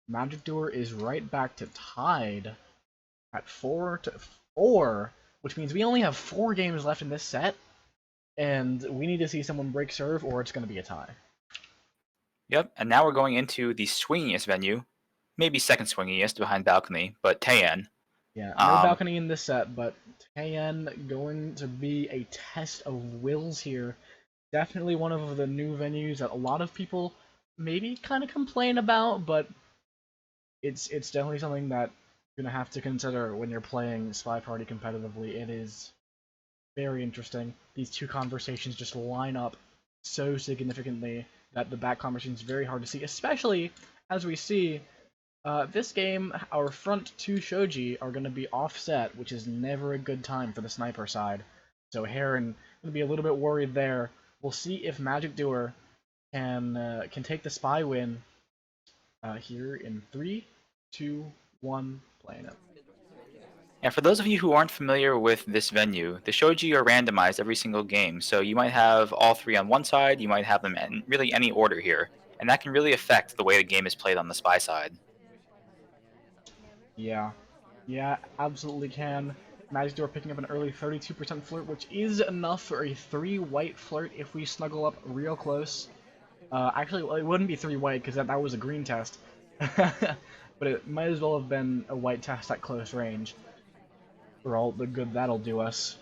Magicdoer is right back to tied at 4-4, which means we only have 4 games left in this set, and we need to see someone break serve, or it's going to be a tie. Yep, and now we're going into the swingiest venue, maybe second swingiest behind Balcony, but Taeyan. Yeah, no balcony in this set, but Taeyan going to be a test of wills here. Definitely one of the new venues that a lot of people maybe kind of complain about, but it's definitely something that you're gonna have to consider when you're playing SpyParty competitively. It is very interesting. These two conversations just line up so significantly that the back conversation is very hard to see, especially as we see this game, our front two shoji are going to be offset, which is never a good time for the sniper side. So Herron going to be a little bit worried there. We'll see if Magicdoer can take the spy win here in 3, 2, 1, playing it. And for those of you who aren't familiar with this venue, the shoji are randomized every single game, so you might have all 3 on one side, you might have them in really any order here, and that can really affect the way the game is played on the spy side. Yeah, absolutely can. Magicdoer picking up an early 32% flirt, which is enough for a 3 white flirt if we snuggle up real close. Actually, well, it wouldn't be 3 white because that was a green test. But it might as well have been a white test at close range. For all the good that'll do us.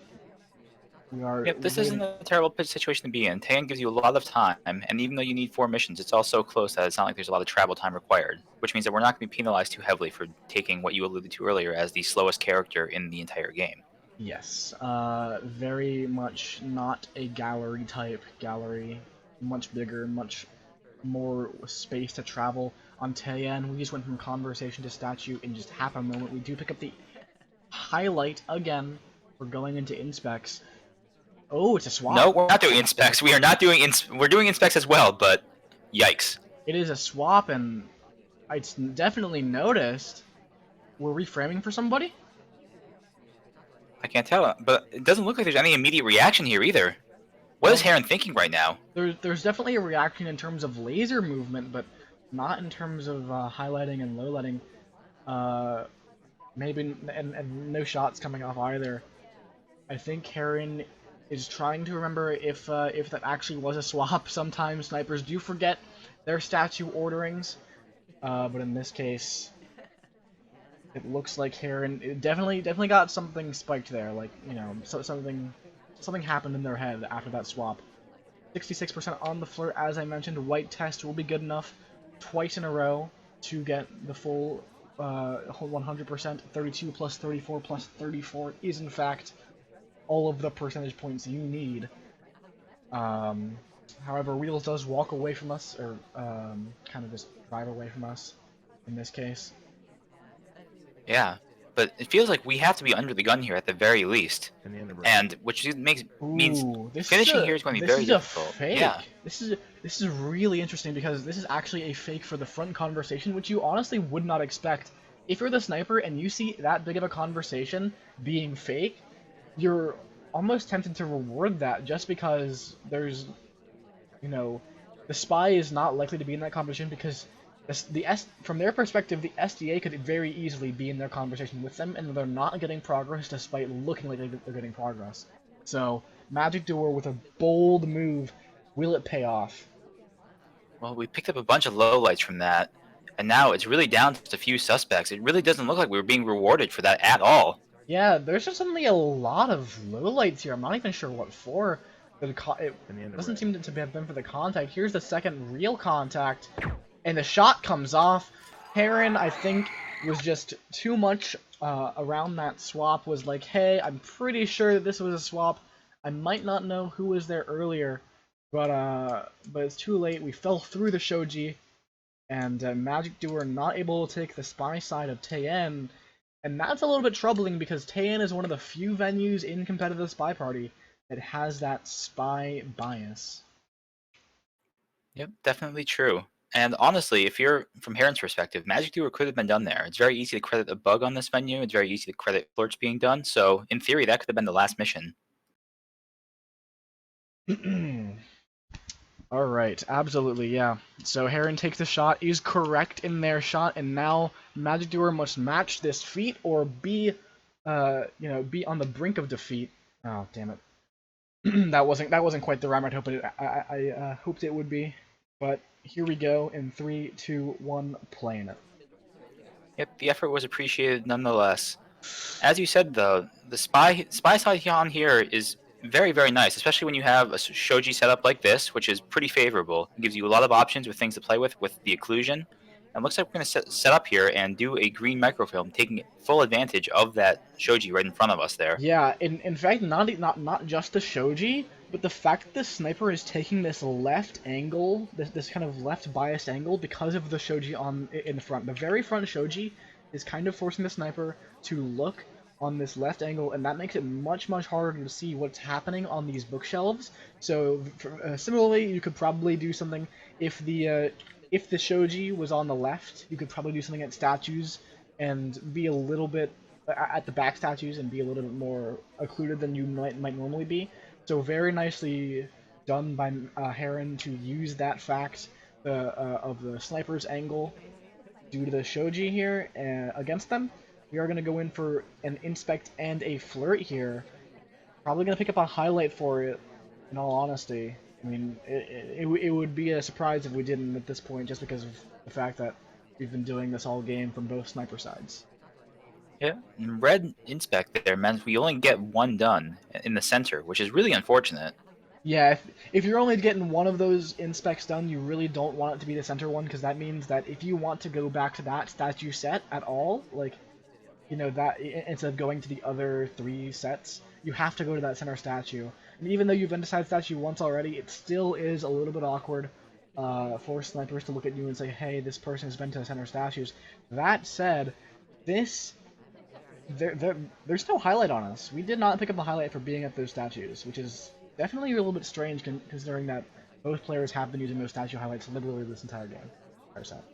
Yep, this isn't a terrible situation to be in. Taeyan gives you a lot of time, and even though you need 4 missions, it's all so close that it's not like there's a lot of travel time required, which means that we're not going to be penalized too heavily for taking what you alluded to earlier as the slowest character in the entire game. Yes, very much not a gallery type. Gallery, much bigger, much more space to travel. On Taeyan, we just went from conversation to statue in just half a moment. We do pick up the highlight again. We're going into inspects. Oh, it's a swap. No, we're not doing inspects. We are not doing we're doing inspects as well, but yikes. It is a swap, and it's definitely noticed. We're reframing for somebody? I can't tell, but it doesn't look like there's any immediate reaction here either. What is Harren thinking right now? There's definitely a reaction in terms of laser movement, but not in terms of highlighting and lowlighting. Maybe and no shots coming off either. I think Herron is trying to remember if that actually was a swap. Sometimes snipers do forget their statue orderings, but in this case, it looks like Herron definitely got something spiked there. Like, you know, something happened in their head after that swap. 66% on the flirt, as I mentioned. White test will be good enough twice in a row to get the full 100%. 32 plus 34 plus 34 is in fact all of the percentage points you need. However, Wheels does walk away from us, or kind of just drive away from us in this case. Yeah, but it feels like we have to be under the gun here at the very least, and which means finishing here is going to be very difficult. Fake. Yeah. This is really interesting because this is actually a fake for the front conversation, which you honestly would not expect. If you're the sniper and you see that big of a conversation being fake, you're almost tempted to reward that just because there's, you know, the spy is not likely to be in that conversation because from their perspective, the SDA could very easily be in their conversation with them, and they're not getting progress despite looking like they're getting progress. So, Magicdoer with a bold move, will it pay off? Well, we picked up a bunch of lowlights from that, and now it's really down to just a few suspects. It really doesn't look like we were being rewarded for that at all. Yeah, there's just suddenly a lot of lowlights here. I'm not even sure what for. It doesn't seem to have been for the contact. Here's the second real contact, and the shot comes off. Herron, I think, was just too much around that swap. Was like, hey, I'm pretty sure that this was a swap. I might not know who was there earlier, but it's too late. We fell through the shoji, and Magicdoer not able to take the spy side of Taeyen, and that's a little bit troubling because Taeyen is one of the few venues in competitive SpyParty that has that spy bias. Yep, definitely true. And honestly, if you're from Herron's perspective, Magicdoer could have been done there. It's very easy to credit a bug on this venue. It's very easy to credit flirts being done. So in theory, that could have been the last mission. Alright, absolutely, yeah. So Herron takes the shot, is correct in their shot, and now Magicdoer must match this feat or be be on the brink of defeat. Oh, damn it. that wasn't quite the rhyme I hoped it would be. But here we go in 3, 2, 1, playing it. Yep, the effort was appreciated nonetheless. As you said, though, the spy side on here is very, very nice, especially when you have a shoji setup like this, which is pretty favorable. It gives you a lot of options with things to play with the occlusion. And it looks like we're going to set up here and do a green microfilm, taking full advantage of that shoji right in front of us there. Yeah, in fact, not just the shoji, but the fact that the sniper is taking this left angle, this kind of left biased angle, because of the shoji in the front. The very front shoji is kind of forcing the sniper to look on this left angle, and that makes it much harder to see what's happening on these bookshelves. So similarly, you could probably do something if the shoji was on the left, you could probably do something at statues and be a little bit at the back statues and be a little bit more occluded than you might normally be. So very nicely done by Herron to use that fact of the sniper's angle due to the shoji here against them. We are going to go in for an inspect and a flirt here. Probably going to pick up a highlight for it, in all honesty. I mean, it would be a surprise if we didn't at this point, just because of the fact that we've been doing this all game from both sniper sides. Yeah, and red inspect there meant we only get one done in the center, which is really unfortunate. Yeah, if you're only getting one of those inspects done, you really don't want it to be the center one, because that means that if you want to go back to that statue set at all, like, you know, that instead of going to the other 3 sets, you have to go to that center statue. And even though you've been to side statue once already, it still is a little bit awkward for snipers to look at you and say, hey, this person has been to the center statues. That said, there's no highlight on us. We did not pick up a highlight for being at those statues, which is definitely a little bit strange considering that both players have been using those statue highlights liberally this entire game.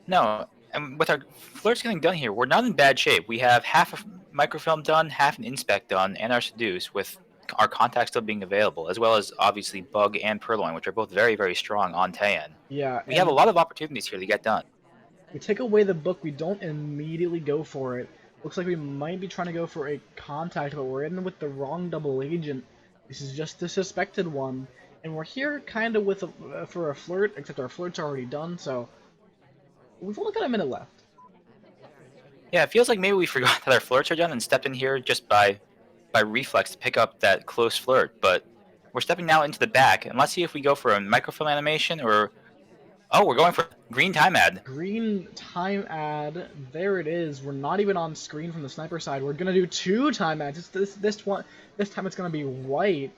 No, and with our flirts getting done here, we're not in bad shape. We have half a microfilm done, half an inspect done, and our seduce, with our contacts still being available, as well as obviously Bug and Purloin, which are both very, very strong on Taeyen. Yeah, we have a lot of opportunities here to get done. We take away the book, we don't immediately go for it. Looks like we might be trying to go for a contact, but we're in with the wrong double agent. This is just the suspected one, and we're here kind of with for a flirt, except our flirt's already done, so we've only got a minute left. Yeah, it feels like maybe we forgot that our flirts are done and stepped in here just by reflex to pick up that close flirt, but we're stepping now into the back, and let's see if we go for a microfilm animation or... Oh, we're going for green time ad. Green time ad. There it is. We're not even on screen from the sniper side. We're gonna do 2 time ads. This time it's gonna be white.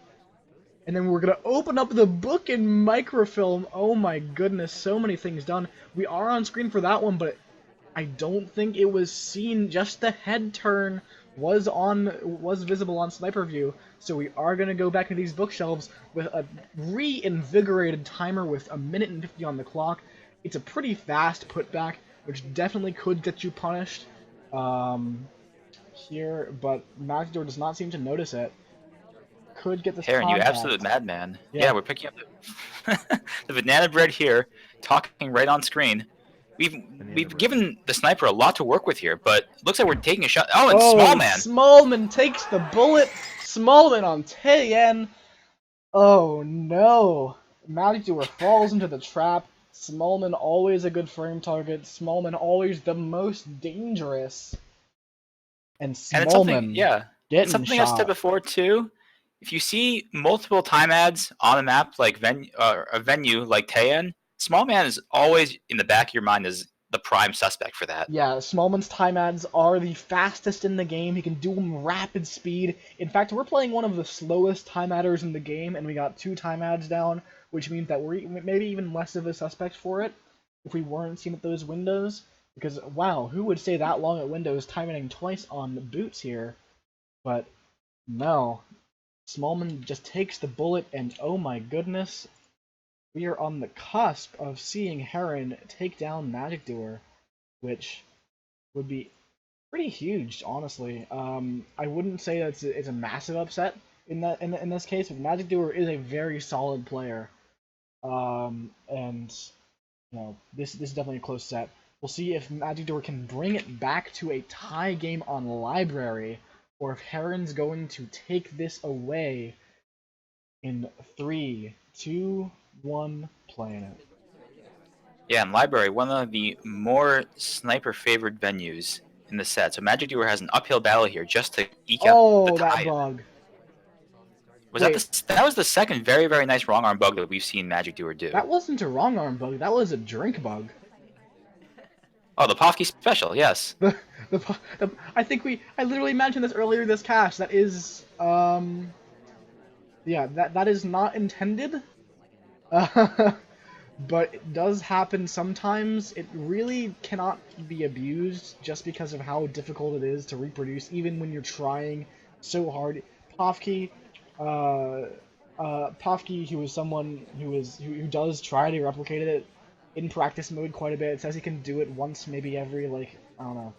And then we're gonna open up the book in microfilm. Oh my goodness, so many things done. We are on screen for that one, but I don't think it was seen. Just the head turn was visible on sniper view, so we are gonna go back to these bookshelves with a reinvigorated timer with 1:50 on the clock. It's a pretty fast putback, which definitely could get you punished here, but Magicdoer does not seem to notice it. Could get this Herron, you absolute contact. madman. Yeah. Yeah, we're picking up the banana bread here, talking right on screen. We've given the sniper a lot to work with here, but looks like we're taking a shot. Oh, and Oh, Smallman! Smallman takes the bullet. Smallman on Taeyen. Oh no. Magicdoer falls into the trap. Smallman always a good frame target. Smallman always the most dangerous. And And it's something, Smallman yeah. It's getting something I've said shot. before, too. If you see multiple time ads on a map like a venue like Taeyen, Smallman is always in the back of your mind as the prime suspect for that. Yeah, Smallman's time ads are the fastest in the game. He can do them rapid speed. In fact, we're playing one of the slowest time adders in the game, and we got 2 time ads down, which means that we're maybe even less of a suspect for it if we weren't seen at those windows. Because, wow, who would stay that long at windows timing twice on boots here? But, no. Smallman just takes the bullet, and oh my goodness, we are on the cusp of seeing Herron take down Magicdoer, which would be pretty huge, honestly. I wouldn't say that it's a massive upset in this case, but Magicdoer is a very solid player, and you know this is definitely a close set. We'll see if Magicdoer can bring it back to a tie game on Library, or if Herron's going to take this away in 3, 2, 1, playing it. Yeah, and Library, one of the more sniper-favored venues in the set. So Magicdoer has an uphill battle here just to eke out the Oh, that tie. bug. Was Wait, that was the second very, very nice wrong arm bug that we've seen Magicdoer do. that wasn't a wrong arm bug. That was a drink bug. Oh, the Pofsky special, yes. The, I literally mentioned this earlier this cast. That is, yeah, that is not intended. But it does happen sometimes. It really cannot be abused just because of how difficult it is to reproduce, even when you're trying so hard. Pofsky, Pofsky, who is someone who does try to replicate it in practice mode quite a bit, says he can do it once, maybe every like I don't know,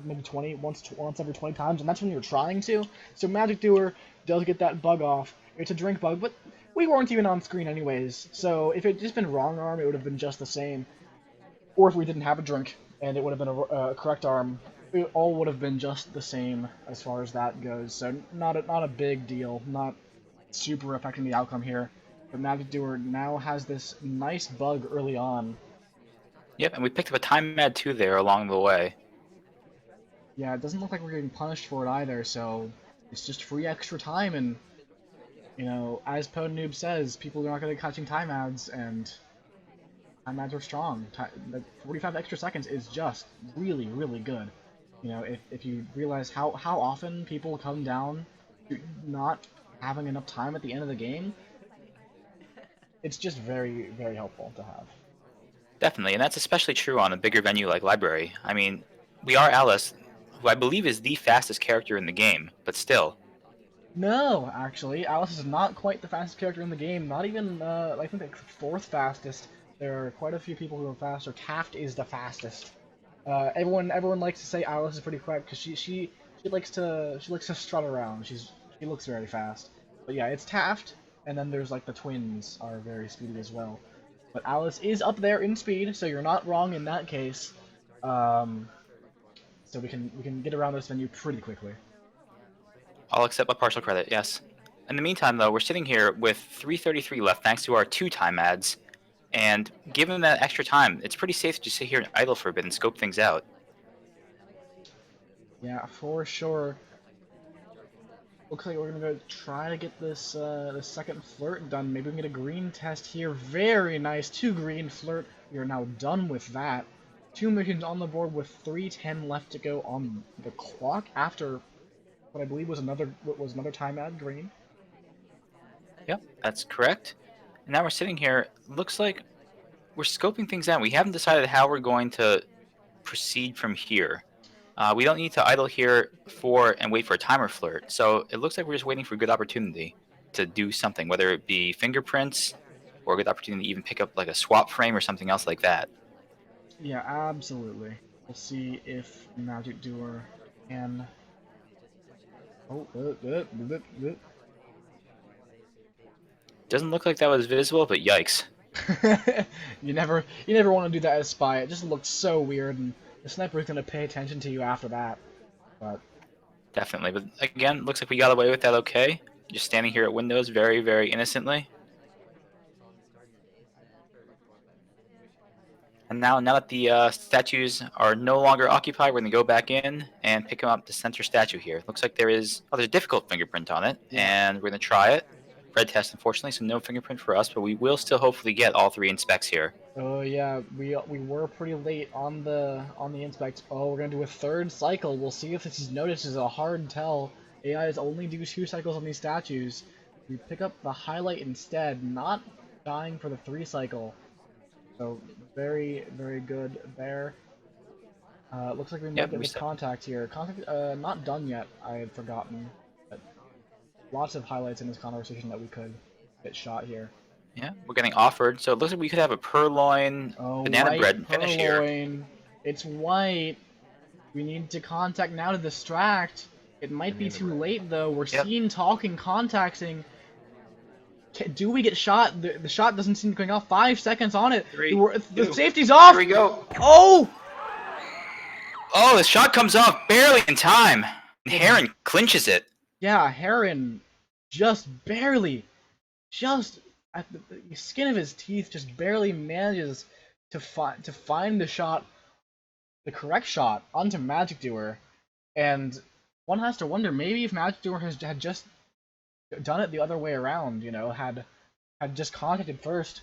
maybe 20 once every 20 times, and that's when you're trying to. So Magicdoer does get that bug off. It's a drink bug, but we weren't even on screen anyways, so if it had just been wrong arm, it would have been just the same. Or if we didn't have a drink and it would have been a correct arm, it all would have been just the same as far as that goes. So not a big deal, not super affecting the outcome here. But Magicdoer now has this nice bug early on. Yep, and we picked up a time ad too there along the way. Yeah, it doesn't look like we're getting punished for it either, so it's just free extra time, and you know, as PodeNoob says, people are not going to be catching time ads, and time ads are strong. Like 45 extra seconds is just really, really good. You know, if you realize how often people come down to not having enough time at the end of the game, it's just very, very helpful to have. Definitely, and that's especially true on a bigger venue like Library. I mean, we are Alice, who I believe is the fastest character in the game, but still. No, actually, Alice is not quite the fastest character in the game. Not even, I think, the 4th fastest. There are quite a few people who are faster. Taft is the fastest. Everyone likes to say Alice is pretty quick because she likes to strut around. She looks very fast. But yeah, it's Taft, and then there's like the twins are very speedy as well. But Alice is up there in speed, so you're not wrong in that case. So we can get around this venue pretty quickly. I'll accept my partial credit, yes. In the meantime, though, we're sitting here with 3:33 left thanks to our 2 time ads, and given that extra time, it's pretty safe to just sit here and idle for a bit and scope things out. Yeah, for sure. Looks like we're gonna go try to get this the second flirt done. Maybe we can get a green test here. Very nice, 2 green flirt. We are now done with that. 2 missions on the board with 3:10 left to go on the clock after what I believe was another time ad green. Yep, that's correct. And now we're sitting here. Looks like we're scoping things out. We haven't decided how we're going to proceed from here. We don't need to idle here and wait for a timer flirt. So it looks like we're just waiting for a good opportunity to do something, whether it be fingerprints or a good opportunity to even pick up like a swap frame or something else like that. Yeah, absolutely. We'll see if Magicdoer can. Oh, Doesn't look like that was visible, but yikes. you never want to do that as spy. It just looks so weird, and the sniper's gonna pay attention to you after that. But Definitely. But again, looks like we got away with that okay. Just standing here at windows very, very innocently. And now that the statues are no longer occupied, we're going to go back in and pick up the center statue here. Looks like there's a difficult fingerprint on it, yeah. and we're going to try it. Red test, unfortunately, so no fingerprint for us, but we will still hopefully get all 3 inspects here. Oh yeah, we were pretty late on the inspect. Oh, we're gonna do a third cycle. We'll see if this is noticed. Is a hard tell. AIs only do 2 cycles on these statues. We pick up the highlight instead, not dying for the 3 cycle. So very, very good there. Looks like we might Yep, get we the still. contact here. Contact, not done yet. I had forgotten. But lots of highlights in this conversation that we could get shot here. Yeah, we're getting offered, so it looks like we could have a purloin Oh, banana white bread finish here. purloin. It's white. We need to contact now to distract. It might be too late though. We're seen talking, contacting. Do we get shot? The shot doesn't seem to be going off. 5 seconds on it. 3, The 2, safety's off. Here we go. Oh! Oh, the shot comes off barely in time. And Herron clinches it. Yeah, Harren just barely, just at the skin of his teeth, just barely manages to find the shot, the correct shot onto Magicdoer, and one has to wonder maybe if Magicdoer had just done it the other way around, you know, had just contacted first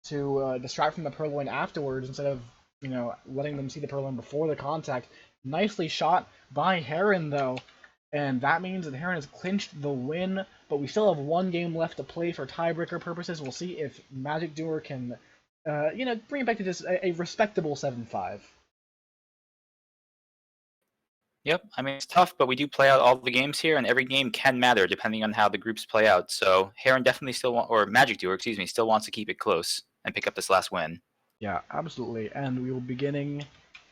to distract from the purloin afterwards instead of, you know, letting them see the purloin before the contact. Nicely shot by Herron though, and that means that Herron has clinched the win, but we still have 1 game left to play for tiebreaker purposes. We'll see if Magicdoer can, you know, bring it back to just a respectable 7-5. Yep, I mean it's tough, but we do play out all the games here, and every game can matter depending on how the groups play out. So Herron definitely or Magicdoer, excuse me, still wants to keep it close and pick up this last win. Yeah, absolutely. And we will be beginning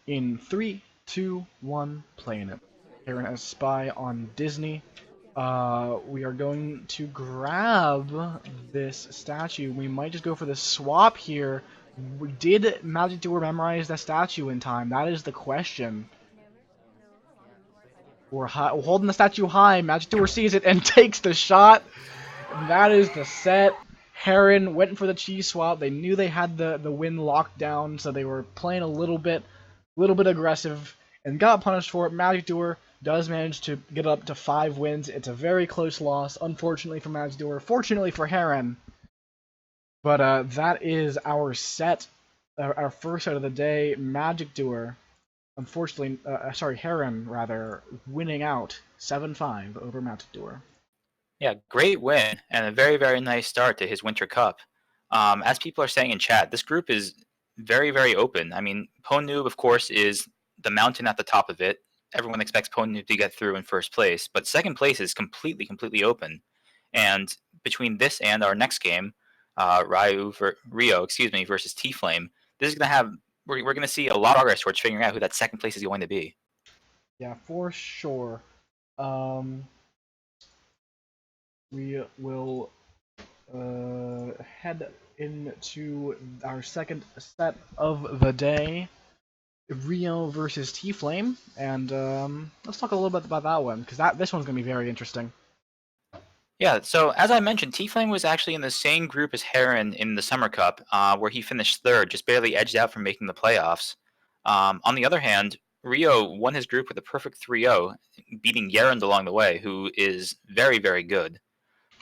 in 3, 2, 1, playing it. Herron as spy on Disney. We are going to grab this statue. We might just go for the swap here. Did Magicdoer memorize that statue in time? That is the question. We're holding the statue high. Magicdoer sees it and takes the shot. And that is the set. Herron went for the cheese swap. They knew they had the win locked down, so they were playing a little bit aggressive and got punished for it. Magicdoer does manage to get up to 5 wins. It's a very close loss, unfortunately for Magicdoer, fortunately for Herron. But that is our set, our first set of the day. Magicdoer, unfortunately, Herron rather, winning out 7-5 over Magicdoer. Yeah, great win and a very, very nice start to his Winter Cup. As people are saying in chat, this group is very, very open. I mean, Ponoob, of course, is the mountain at the top of it. Everyone expects Ponoob to get through in first place, but second place is completely, completely open. And between this and our next game, Ryooo, versus tflameee, this is we're going to see a lot of progress towards figuring out who that second place is going to be. Yeah, for sure. We will head into our second set of the day, Ryooo versus tflameee, and let's talk a little bit about that one, because this one's going to be very interesting. Yeah, so as I mentioned, tflameee was actually in the same group as Herron in the Summer Cup, where he finished third, just barely edged out from making the playoffs. On the other hand, Ryooo won his group with a perfect 3-0, beating Herron along the way, who is very, very good.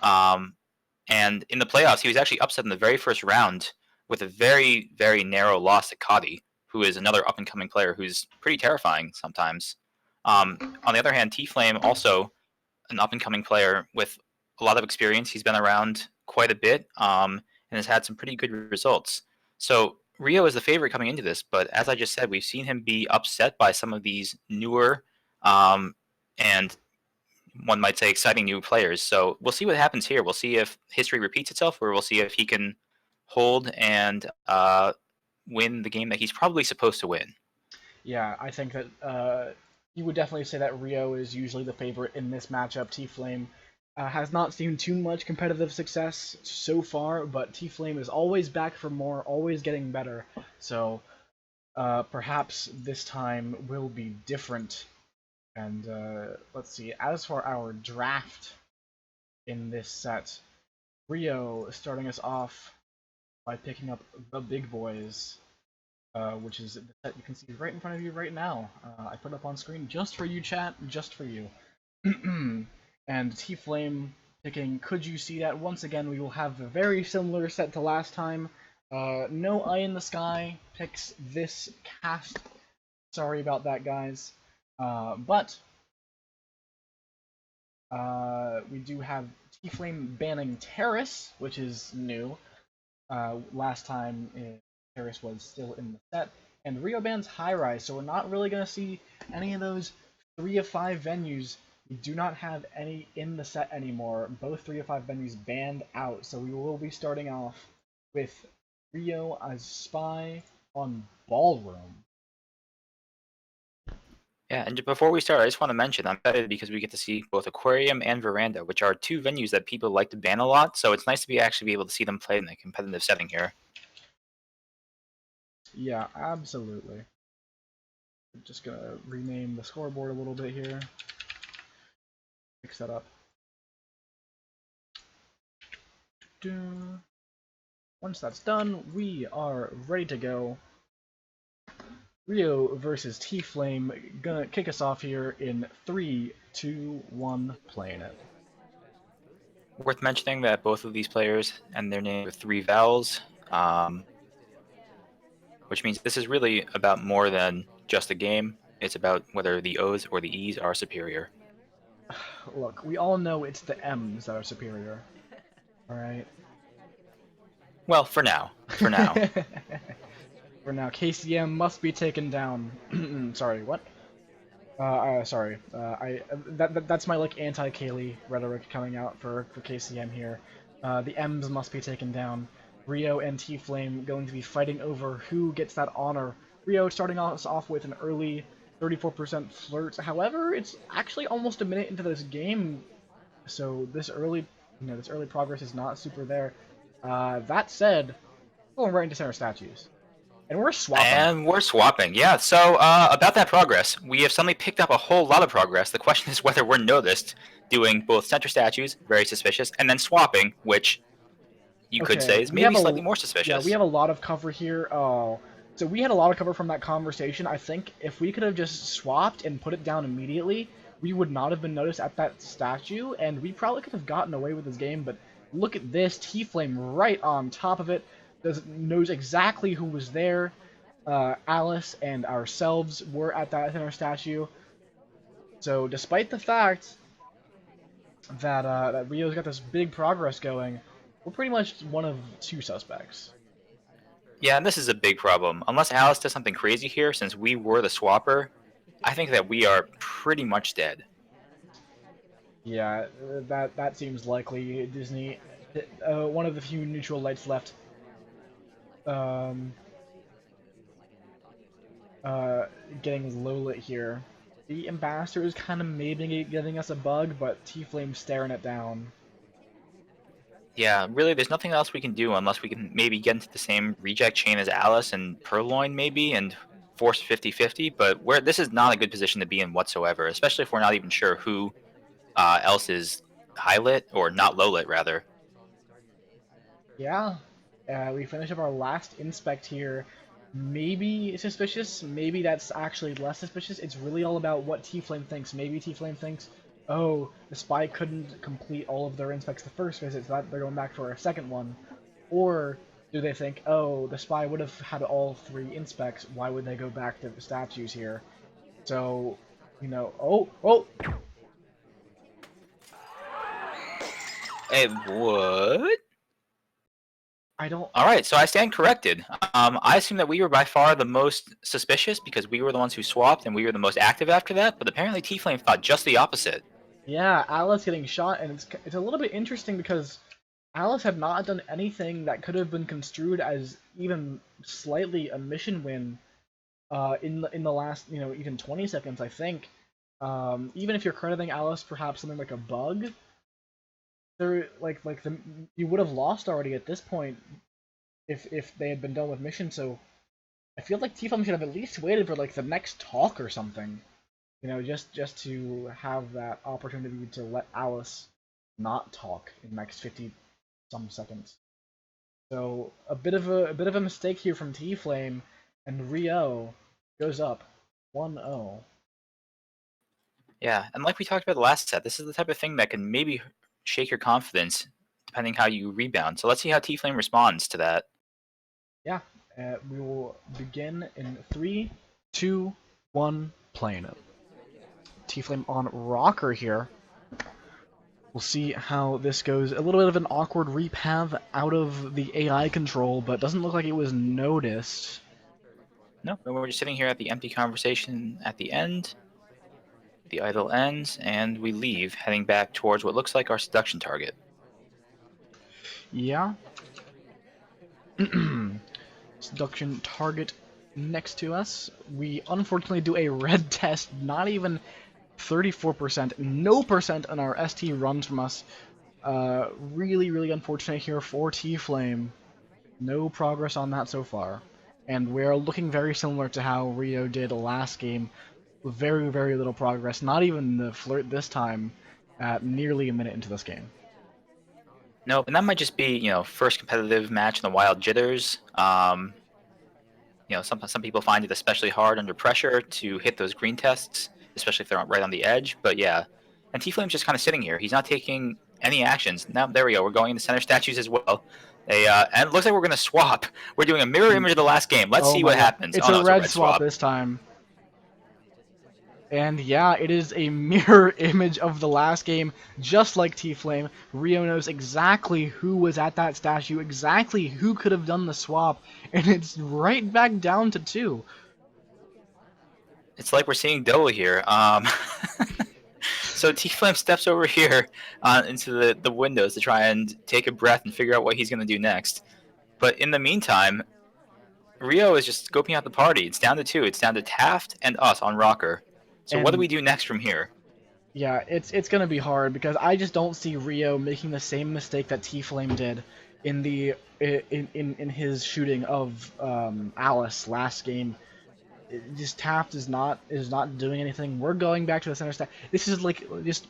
And in the playoffs, he was actually upset in the very first round with a very, very narrow loss to Coddy, who is another up-and-coming player who's pretty terrifying sometimes. On the other hand, tflameee, also an up-and-coming player with a lot of experience. He's been around quite a bit and has had some pretty good results. So Ryooo is the favorite coming into this, but as I just said, we've seen him be upset by some of these newer and one might say exciting new players. So we'll see what happens here. We'll see if history repeats itself, or we'll see if he can hold and win the game that he's probably supposed to win. Yeah, I think that you would definitely say that Ryooo is usually the favorite in this matchup. T-Flame has not seen too much competitive success so far, but T-Flame is always back for more, always getting better. So perhaps this time will be different. And let's see, as for our draft in this set, Ryooo starting us off by picking up the big boys, which is the set you can see right in front of you right now. I put it up on screen just for you, chat, just for you. And T-Flame picking Could You See That? Once again, we will have a very similar set to last time. No Eye in the Sky picks this cast. Sorry about that, guys. But we do have T-Flame banning Terrace, which is new. Last time Terrace was still in the set. And Ryooo bans High Rise, so we're not really going to see any of those 3 of 5 venues. We do not have any in the set anymore. Both 3 of 5 venues banned out, so we will be starting off with Ryooo as Spy on Ballroom. Yeah, and before we start, I just want to mention I'm excited because we get to see both Aquarium and Veranda, which are 2 venues that people like to ban a lot. So it's nice to actually be able to see them play in a competitive setting here. Yeah, absolutely. I'm just gonna rename the scoreboard a little bit here. Fix that up. Once that's done, we are ready to go. Ryooo versus T-Flame, gonna kick us off here in 3, 2, 1, playing it. Worth mentioning that both of these players end their name with 3 vowels, which means this is really about more than just a game. It's about whether the O's or the E's are superior. Look, we all know it's the M's that are superior. Alright? Well, for now. For now. For now, KCM must be taken down. Sorry, what? Sorry. That's my like anti-Kaylee rhetoric coming out for KCM here. The M's must be taken down. Ryooo and T-Flame going to be fighting over who gets that honor. Ryooo starting us off with an early 34% flirt. However, it's actually almost a minute into this game, so this early progress is not super there. That said, going right into center statues. And we're swapping. And we're swapping, yeah. So about that progress, we have suddenly picked up a whole lot of progress. The question is whether we're noticed doing both center statues, very suspicious, and then swapping, which you could say is maybe slightly more suspicious. Yeah, we have a lot of cover here. Oh, so we had a lot of cover from that conversation. I think if we could have just swapped and put it down immediately, we would not have been noticed at that statue, and we probably could have gotten away with this game. But look at this, T-Flame right on top of it. Knows exactly who was there. Alice and ourselves were at that center statue. So despite the fact that that Ryoo's got this big progress going, we're pretty much one of 2 suspects. Yeah, and this is a big problem. Unless Alice does something crazy here, since we were the swapper, I think that we are pretty much dead. Yeah, that seems likely. Disney, one of the few neutral lights left. Getting low lit here. The Ambassador is kind of maybe giving us a bug, but T-Flame's staring it down. Yeah, really, there's nothing else we can do unless we can maybe get into the same reject chain as Alice and Purloin maybe and force 50-50, but this is not a good position to be in whatsoever, especially if we're not even sure who else is high lit or not low lit rather. Yeah, we finish up our last inspect here. Maybe suspicious, maybe that's actually less suspicious. It's really all about what T-Flame thinks. Maybe T-Flame thinks, oh, the spy couldn't complete all of their inspects the first visit, so that they're going back for a second one. Or do they think, oh, the spy would have had all 3 inspects, why would they go back to the statues here? So, you know, oh! Hey, what? I don't. All right, so I stand corrected. I assume that we were by far the most suspicious because we were the ones who swapped and we were the most active after that. But apparently, T-Flame thought just the opposite. Yeah, Alice getting shot, and it's a little bit interesting because Alice had not done anything that could have been construed as even slightly a mission win in the last even 20 seconds. I think even if you're crediting Alice perhaps something like a bug, there you would have lost already at this point if they had been done with mission. So I feel like T-Flame should have at least waited for like the next talk or something. Just to have that opportunity to let Alice not talk in the next 50 some seconds. So a bit of a mistake here from T-Flame, and Ryooo goes up 1-0. Yeah, and like we talked about the last set, this is the type of thing that can maybe shake your confidence depending how you rebound. So let's see how T-Flame responds to that. Yeah, we will begin in 3, 2, 1, playing it. T-Flame on Rocker here. We'll see how this goes. A little bit of an awkward repav out of the AI control, but doesn't look like it was noticed. No, we're just sitting here at the empty conversation at the end. The idle ends, and we leave, heading back towards what looks like our seduction target. Yeah. Seduction target next to us. We unfortunately do a red test, not even 34%, no percent on our ST runs from us. Really, really unfortunate here for T-Flame. No progress on that so far. And we're looking very similar to how Ryooo did last game. Very, very little progress. Not even the flirt this time at nearly a minute into this game. Nope, and that might just be, first competitive match in the wild jitters. Some people find it especially hard under pressure to hit those green tests, especially if they're right on the edge. But yeah, and T-Flame's just kind of sitting here. He's not taking any actions. Now, there we go. We're going into center statues as well. And it looks like we're going to swap. We're doing a mirror image of the last game. Let's see what happens. It's no, a red swap this time. And yeah, it is a mirror image of the last game, just like T-Flame. Ryooo knows exactly who was at that statue, exactly who could have done the swap, and it's right back down to 2. It's like we're seeing Doer here. So T-Flame steps over here into the windows to try and take a breath and figure out what he's going to do next. But in the meantime, Ryooo is just scoping out the party. It's down to 2. It's down to Taft and us on Rocker. So what do we do next from here? Yeah, it's gonna be hard because I just don't see Ryooo making the same mistake that T-Flame did in the in his shooting of Alice last game. Just Taft is not doing anything. We're going back to the center stack. This is like just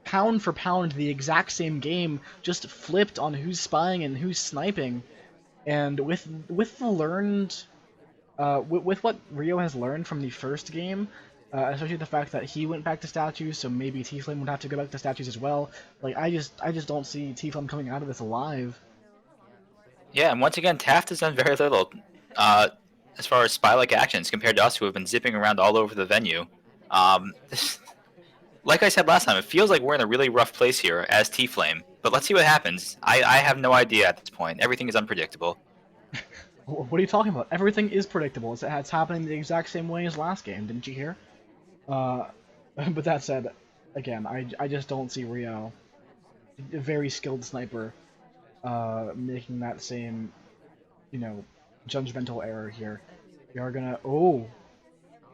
pound for pound the exact same game, just flipped on who's spying and who's sniping. And with the learned with what Ryooo has learned from the first game, especially the fact that he went back to statues, so maybe T-Flame would have to go back to statues as well. Like I just don't see T-Flame coming out of this alive. Yeah, and once again, Taft has done very little as far as spy-like actions compared to us, who have been zipping around all over the venue. Like I said last time, it feels like we're in a really rough place here as T-Flame. But let's see what happens. I have no idea at this point. Everything is unpredictable. What are you talking about? Everything is predictable. It's happening the exact same way as last game. Didn't you hear? But that said, again, I just don't see Ryooo, a very skilled sniper, making that same, judgmental error here. We are gonna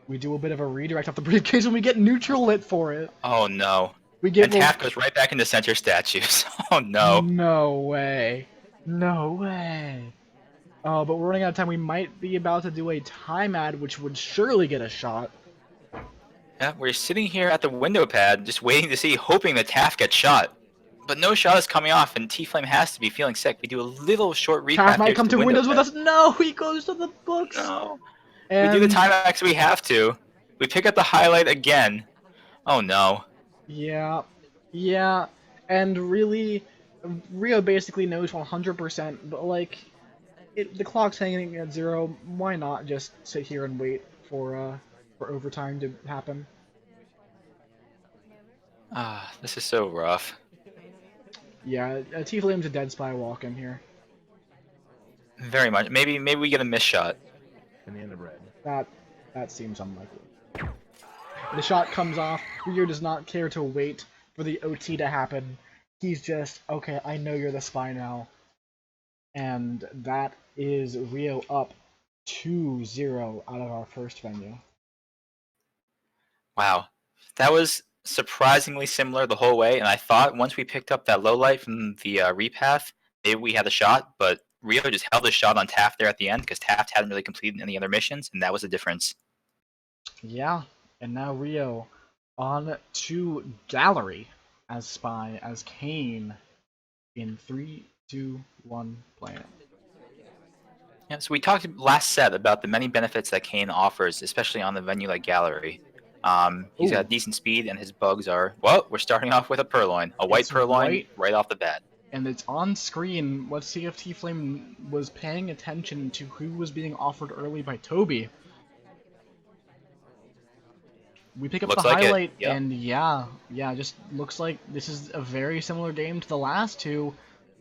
we do a bit of a redirect off the briefcase and we get neutral lit for it. Oh no. We get and Taft goes right back into center statues. Oh no. No way. No way. Oh, but we're running out of time. We might be about to do a time ad, which would surely get a shot. Yeah, we're sitting here at the window pad, just waiting to see, hoping that Taft gets shot. But no shot is coming off, and T-Flame has to be feeling sick. We do a little short recap. Taft might come to windows with us. No, he goes to the books. No. And we do the time X we have to. We pick up the highlight again. Oh no. Yeah. Yeah. And really, Ryooo basically knows 100%, but like, the clock's hanging at 0. Why not just sit here and wait for overtime to happen? This is so rough. Yeah, T-Flame's a dead spy walk in here. Very much. Maybe we get a miss shot. In the end of red. That seems unlikely. The shot comes off. Ryooo does not care to wait for the OT to happen. He's just, okay, I know you're the spy now. And that is Ryooo up 2-0 out of our first venue. Wow. That was surprisingly similar the whole way, and I thought once we picked up that low light from the repath, maybe we had a shot, but Ryooo just held a shot on Taft there at the end because Taft hadn't really completed any other missions, and that was the difference. Yeah, and now Ryooo on to Gallery as spy, as Kane in 3, 2, 1, playing. Yeah, so we talked last set about the many benefits that Kane offers, especially on the venue like Gallery. He's got decent speed, and his bugs are, well, we're starting off with a Purloin. A white Purloin right off the bat. And it's on screen. Let's see if tflameee was paying attention to who was being offered early by Toby. We pick up the highlight, and yeah, just looks like this is a very similar game to the last two.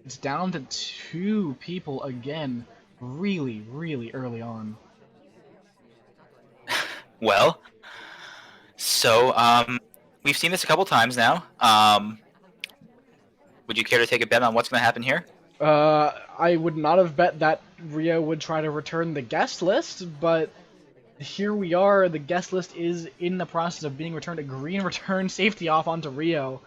It's down to 2 people again, really, really early on. Well, so we've seen this a couple times now. Would you care to take a bet on what's going to happen here? I would not have bet that Ryooo would try to return the guest list, but here we are. The guest list is in the process of being returned. A green return safety off onto Ryooo.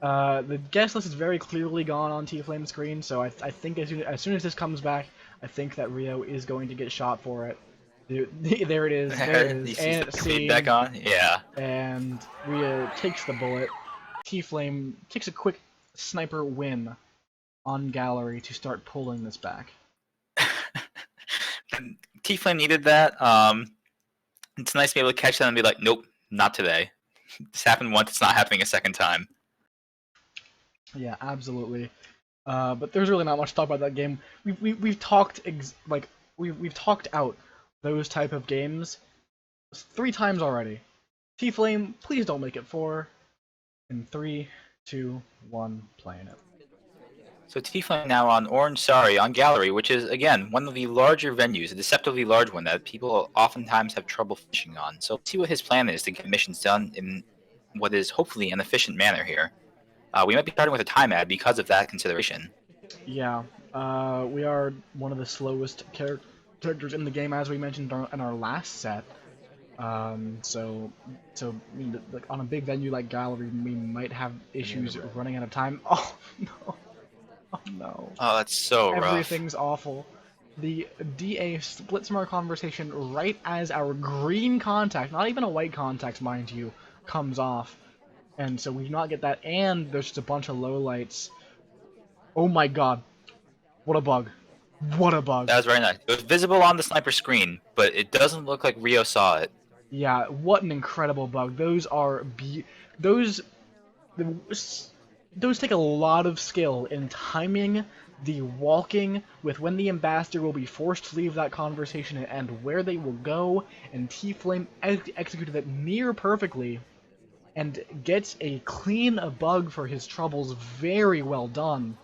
The guest list is very clearly gone on tflamee's screen, so I think as soon as this comes back, I think that Ryooo is going to get shot for it. There it is. There it is. And it's seen. Back on? Yeah. And Ryooo takes the bullet. tflameee takes a quick sniper win on Gallery to start pulling this back. tflameee needed that. It's nice to be able to catch them and be like, nope, not today. This happened once, it's not happening a second time. Yeah, absolutely. But there's really not much to talk about that game. We've talked we've talked out those type of games 3 times already. tflameee, please don't make it 4. In 3, 2, 1, playing it. So tflameee now on Orange Sorry on Gallery, which is, again, one of the larger venues, a deceptively large one that people oftentimes have trouble fishing on. So let's see what his plan is to get missions done in what is hopefully an efficient manner here. We might be starting with a time ad because of that consideration. Yeah, we are one of the slowest characters in the game, as we mentioned in our last set. So like on a big venue like Gallery, we might have issues running out of time. Oh no! Oh no! Oh, that's so rough. Everything's awful. The DA splits from our conversation right as our green contact, not even a white contact, mind you, comes off. And so we do not get that, and there's just a bunch of lowlights. Oh my god. What a bug. What a bug. That was very nice. It was visible on the sniper screen, but it doesn't look like Ryooo saw it. Yeah, what an incredible bug. Those are those take a lot of skill in timing the walking with when the ambassador will be forced to leave that conversation and where they will go, and tflameee executed that near perfectly and gets a clean bug for his troubles. Very well done.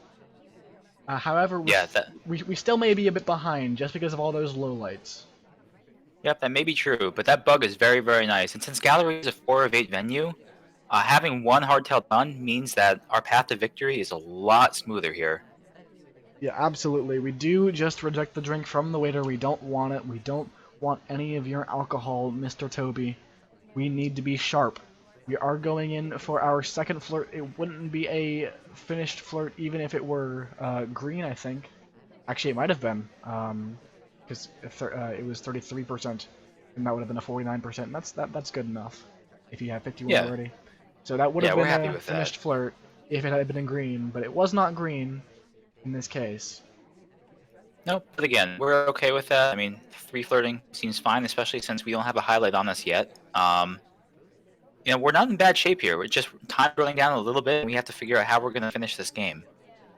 However, we still may be a bit behind just because of all those lowlights. Yep, that may be true, but that bug is very, very nice. And since Gallery is a 4 of 8 venue, having one hardtail done means that our path to victory is a lot smoother here. Yeah, absolutely. We do just reject the drink from the waiter. We don't want it. We don't want any of your alcohol, Mr. Toby. We need to be sharp. We are going in for our second flirt. It wouldn't be a finished flirt even if it were green, I think. Actually, it might have been, because it was 33%, and that would have been a 49%. That's good enough if you have 51 already. So that would have been a finished flirt if it had been in green, but it was not green in this case. Nope, but again, we're okay with that. I mean, 3 flirting seems fine, especially since we don't have a highlight on us yet. You know, we're not in bad shape here. We're just time running down a little bit, and we have to figure out how we're going to finish this game.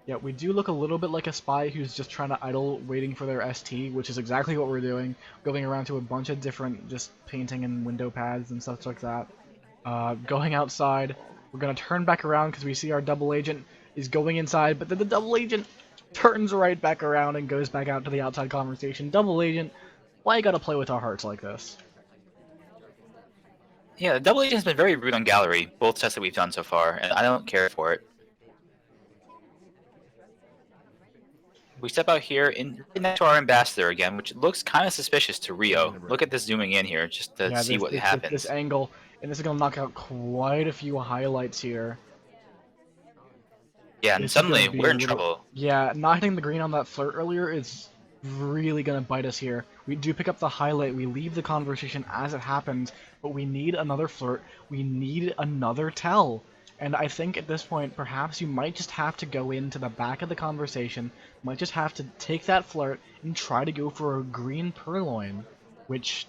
Yeah, we do look a little bit like a spy who's just trying to idle, waiting for their ST, which is exactly what we're doing. Going around to a bunch of different, just painting and window pads and stuff like that. Going outside, we're going to turn back around because we see our double agent is going inside, but then the double agent turns right back around and goes back out to the outside conversation. Double agent, why you gotta play with our hearts like this? Yeah, the double agent has been very rude on gallery, both sets that we've done so far, and I don't care for it. We step out here right next to our ambassador again, which looks kind of suspicious to Ryooo. Look at this zooming in here just to Yeah, see what happens. this angle, and this is gonna knock out quite a few highlights here. Yeah, and This is gonna suddenly be we're a in little... trouble. Yeah, not hitting the green on that flirt earlier is really gonna bite us here. We do pick up the highlight, we leave the conversation as it happens, but we need another flirt, we need another tell. And I think at this point, perhaps you might just have to go into the back of the conversation, might just have to take that flirt and try to go for a green purloin, which,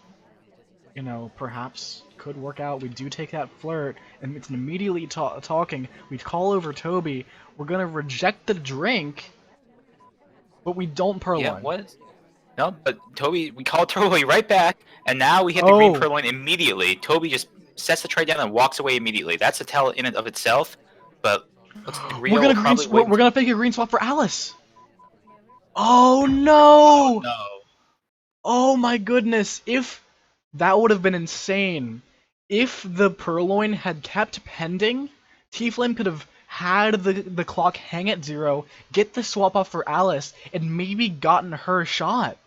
you know, perhaps could work out. We do take that flirt, and it's immediately talking. We call over Toby. We're gonna reject the drink, but we don't purloin. Yeah, what? No, but Toby, we call Toby right back, and now we hit the green purloin immediately. Toby just sets the trade down and walks away immediately. That's a tell in and of itself, but looks like Ryooo will probably win. We're gonna fake a green swap for Alice. Oh no! Oh no! Oh my goodness! If that would have been insane. If the purloin had kept pending, tflameee could have had the clock hang at 0, get the swap off for Alice, and maybe gotten her shot.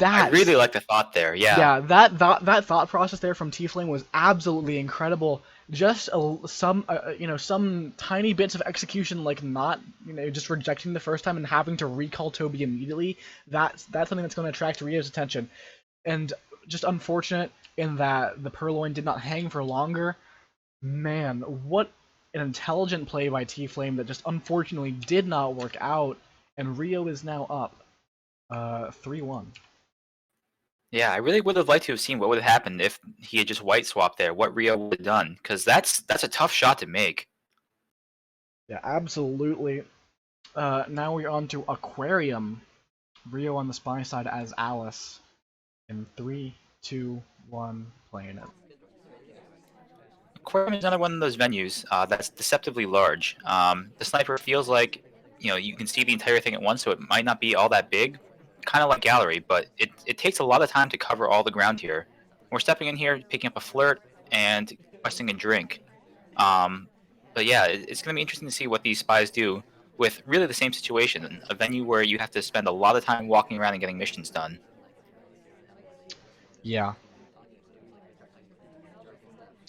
I really like the thought there, yeah. Yeah, that thought process there from tflameee was absolutely incredible. Just some tiny bits of execution, like not just rejecting the first time and having to recall Toby immediately. That's something that's going to attract Ryoo's attention, and just unfortunate in that the purloin did not hang for longer. Man, what an intelligent play by tflameee that just unfortunately did not work out, and Ryooo is now up 3-1. Yeah, I really would have liked to have seen what would have happened if he had just white swapped there, what Ryooo would have done, because that's a tough shot to make. Yeah, absolutely. Now we're on to Aquarium. Ryooo on the spy side as Alice. In 3, 2, 1, playing it. Aquarium is another one of those venues that's deceptively large. The sniper feels like you can see the entire thing at once, so it might not be all that big, kind of like gallery, but it takes a lot of time to cover all the ground here. We're stepping in here, picking up a flirt, and requesting a drink. But yeah, it's going to be interesting to see what these spies do with really the same situation, a venue where you have to spend a lot of time walking around and getting missions done. Yeah.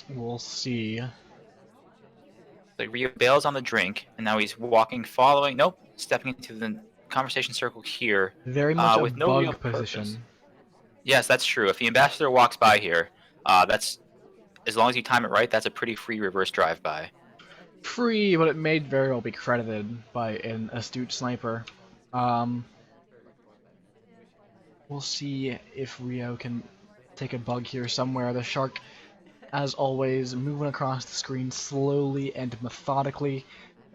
We'll see. Like Ryooo bails on the drink, and now he's walking, stepping into the conversation circle here. Very much with a no real bug position. purpose. Yes, that's true. If the ambassador walks by here, that's, as long as you time it right, that's a pretty free reverse drive-by. Free, but it may very well be credited by an astute sniper. We'll see if Ryooo can take a bug here somewhere. The shark, as always, moving across the screen slowly and methodically,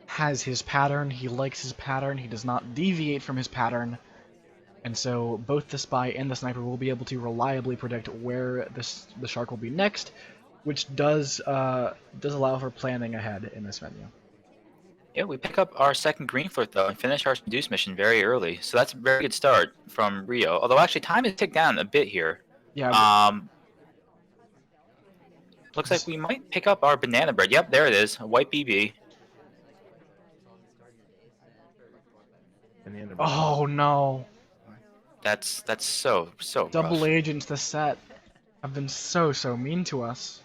has his pattern. He likes his pattern. He does not deviate from his pattern. And so both the spy and the sniper will be able to reliably predict where the shark will be next, which does allow for planning ahead in this venue. Yeah, we pick up our second green flirt though and finish our seduce mission very early, so that's a very good start from Ryooo. Although actually time has ticked down a bit here. Yeah. Looks like we might pick up our banana bread. Yep, there it is, a white BB. Oh no! That's so Double rough. agents, the set, have been so mean to us.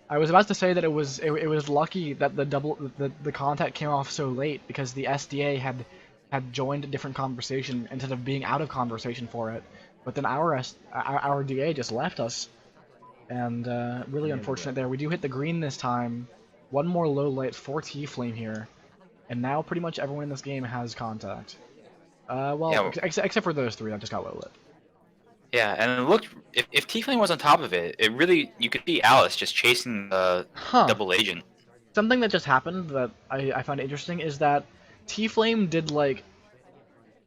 I was about to say that it was lucky that the contact came off so late, because the SDA had joined a different conversation instead of being out of conversation for it. But then our DA just left us, and really unfortunate there. We do hit the green this time. One more low light for tflameee here, and now pretty much everyone in this game has contact. Except for those three that just got low lit. Yeah, and it looked, if tflameee was on top of it, you could see Alice just chasing the double agent. Something that just happened that I found interesting is that tflameee did like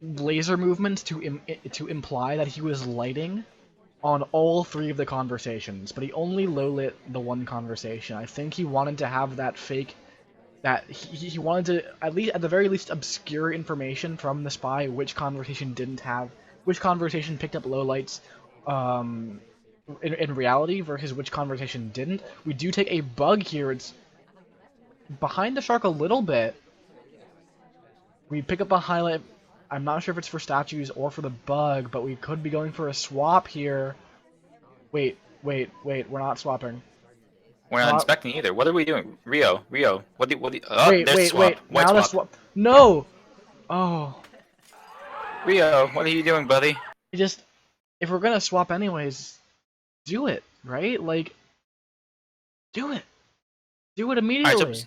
laser movements to imply that he was lighting on all three of the conversations, but he only low lit the one conversation. I think he wanted to have that fake that he wanted to, at the very least, obscure information from the spy, which conversation didn't have, which conversation picked up low lights, um, in reality versus which conversation didn't. We do take a bug here. It's behind the shark a little bit. We pick up a highlight. I'm not sure if it's for statues or for the bug, but we could be going for a swap here. Wait, we're not swapping. We're not Not. inspecting either. What are we doing? Ryooo, oh, there's the swap. Wait. White Now the swap. swap. No! Oh. Ryooo, what are you doing, buddy? Just, if we're gonna swap anyways, do it, right? Like, do it. Do it Alright, immediately.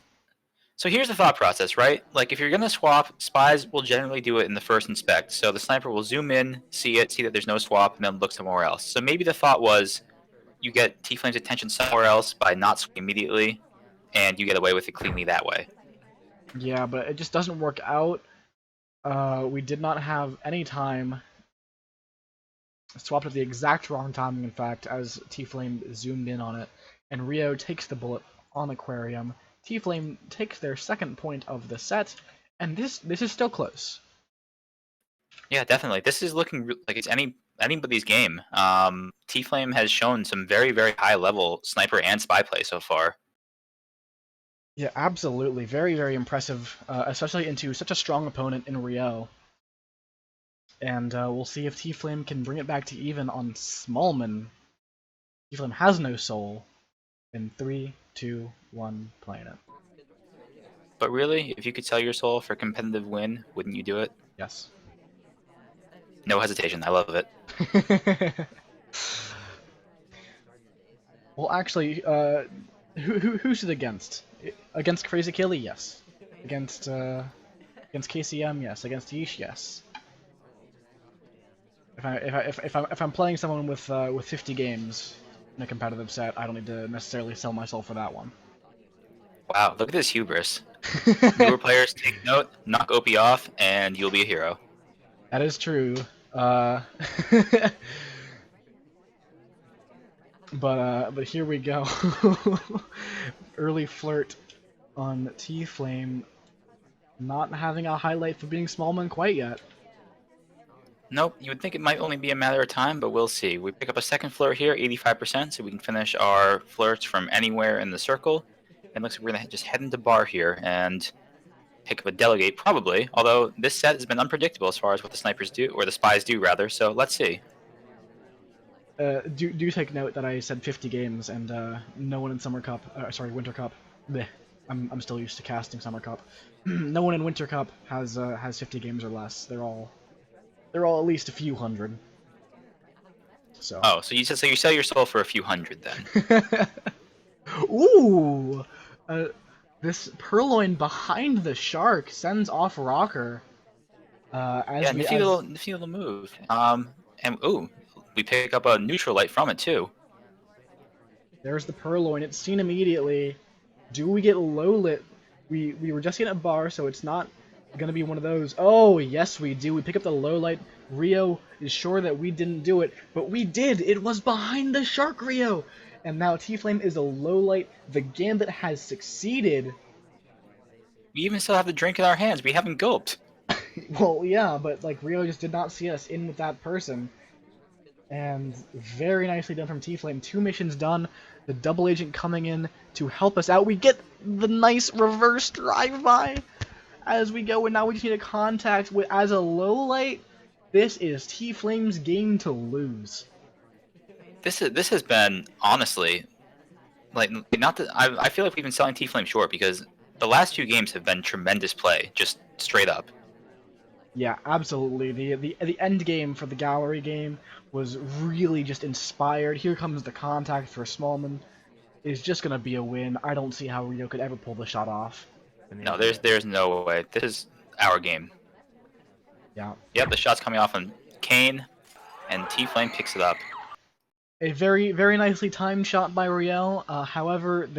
so here's the thought process, right? Like, if you're gonna swap, spies will generally do it in the first inspect. So the sniper will zoom in, see that there's no swap, and then look somewhere else. So maybe the thought was, you get T-Flame's attention somewhere else by not swapping immediately, and you get away with it cleanly that way. Yeah, but it just doesn't work out. We did not have any time. Swapped at the exact wrong timing, in fact, as T-Flame zoomed in on it. And Ryooo takes the bullet on Aquarium. T-Flame takes their second point of the set, and this is still close. Yeah, definitely. This is looking like it's anybody's game. T-Flame has shown some very, very high level sniper and spy play so far. Yeah, absolutely. Very, very impressive, especially into such a strong opponent in Ryooo. And we'll see if T-Flame can bring it back to even on Smallman. T-Flame has no soul. In 3, 2, 1, playing it. But really, if you could sell your soul for a competitive win, wouldn't you do it? Yes. No hesitation. I love it. Well, actually, who's it against? Against Crazy Killy, yes. Against KCM, yes. Against Yeesh, yes. If I'm playing someone with 50 games in a competitive set, I don't need to necessarily sell myself for that one. Wow, look at this hubris. Newer players, take note, knock OP off, and you'll be a hero. That is true. But here we go. Early flirt on T-Flame, not having a highlight for being Smallman quite yet. Nope, you would think it might only be a matter of time, but we'll see. We pick up a second flirt here, 85%, so we can finish our flirts from anywhere in the circle. It looks like we're going to just head into bar here and pick up a delegate, probably. Although this set has been unpredictable as far as what the snipers do, or the spies do, rather, so let's see. Do take note that I said 50 games and no one in Summer Cup, sorry, Winter Cup. Bleh. I'm still used to casting Summer Cup. No one in Winter Cup has 50 games or less. They're all at least a few hundred. So. Oh, so you sell your soul for a few hundred then? Ooh, this Purloin behind the shark sends off Rocker. Yeah, nifty little move. And ooh, we pick up a neutral light from it too. There's the Purloin. It's seen immediately. Do we get low lit? We were just getting a bar, so it's not gonna be one of those. Oh, yes, we do. We pick up the low light. Ryooo is sure that we didn't do it, but we did. It was behind the shark, Ryooo. And now T-Flame is a low light. The Gambit has succeeded. We even still have the drink in our hands. We haven't gulped. Well, yeah, but like Ryooo just did not see us in with that person. And very nicely done from T-Flame. 2 missions done. The double agent coming in to help us out. We get the nice reverse drive-by as we go, and now we just need a contact with as a low light. This is T-Flame's game to lose. This has been honestly, like, not that I feel like we've been selling T-Flame short because the last 2 games have been tremendous play, just straight up. Yeah, absolutely. The end game for the gallery game was really just inspired. Here comes the contact for Smallman. Is just gonna be a win. I don't see how Ryooo could ever pull the shot off. No, there's no way. This is our game. Yeah. Yep, the shot's coming off on Kane, and T-Flame picks it up. A very, very nicely timed shot by Ryooo. However,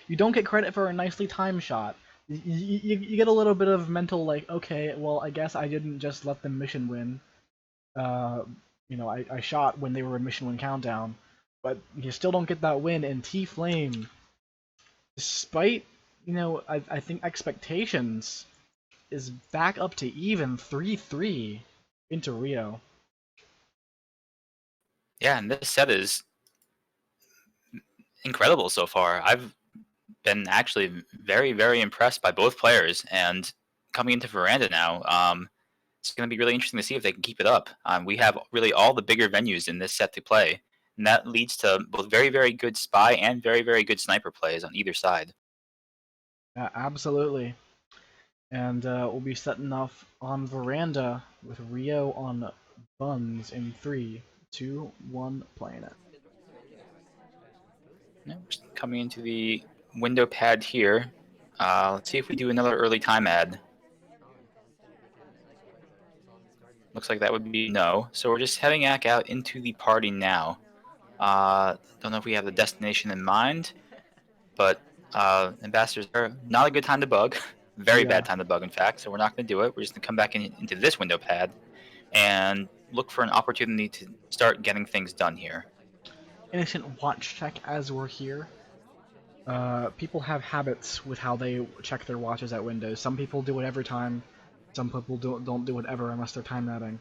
you don't get credit for a nicely timed shot. You get a little bit of mental, like, okay, well, I guess I didn't just let them mission win. I shot when they were in mission win countdown, but you still don't get that win. And T-Flame, despite I think expectations is back up to even 3-3 into Ryooo. Yeah, and this set is incredible so far. I've been actually very, very impressed by both players, and coming into Veranda now, it's going to be really interesting to see if they can keep it up. We have really all the bigger venues in this set to play, and that leads to both very, very good spy and very, very good sniper plays on either side. Absolutely. And we'll be setting off on Veranda with Ryooo on Buns in 3, 2, 1, playing it. Yeah, we're coming into the window pad here. Let's see if we do another early time ad. Looks like that would be no. So we're just heading back out into the party now. Don't know if we have the destination in mind, but ambassadors are not a good time to bug. Very Yeah. bad time to bug, in fact. So we're not going to do it. We're just going to come back into this window pad and look for an opportunity to start getting things done here. Innocent watch check as we're here. People have habits with how they check their watches at windows. Some people do it every time. Some people don't do it ever unless they're time mapping.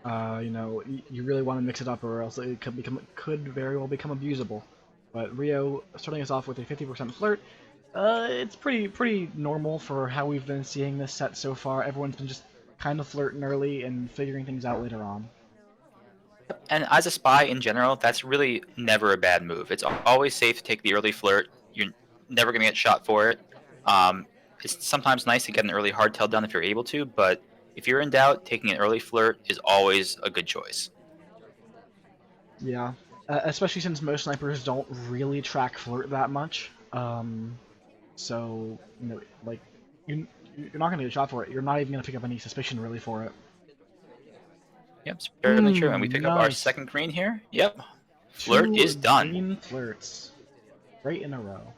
You really want to mix it up, or else it could very well become abusable. But Ryooo starting us off with a 50% flirt. It's pretty normal for how we've been seeing this set so far. Everyone's been just kind of flirting early and figuring things out later on. And as a spy in general, that's really never a bad move. It's always safe to take the early flirt. You're never going to get shot for it. It's sometimes nice to get an early hardtail done if you're able to, but if you're in doubt, taking an early flirt is always a good choice. Yeah, especially since most snipers don't really track flirt that much. So like you you're not gonna get shot for it. You're not even gonna pick up any suspicion really for it. Yep, certainly true. And we pick up our Nice. second green here. Yep, flirt is 2 done. green flirts, right in a row.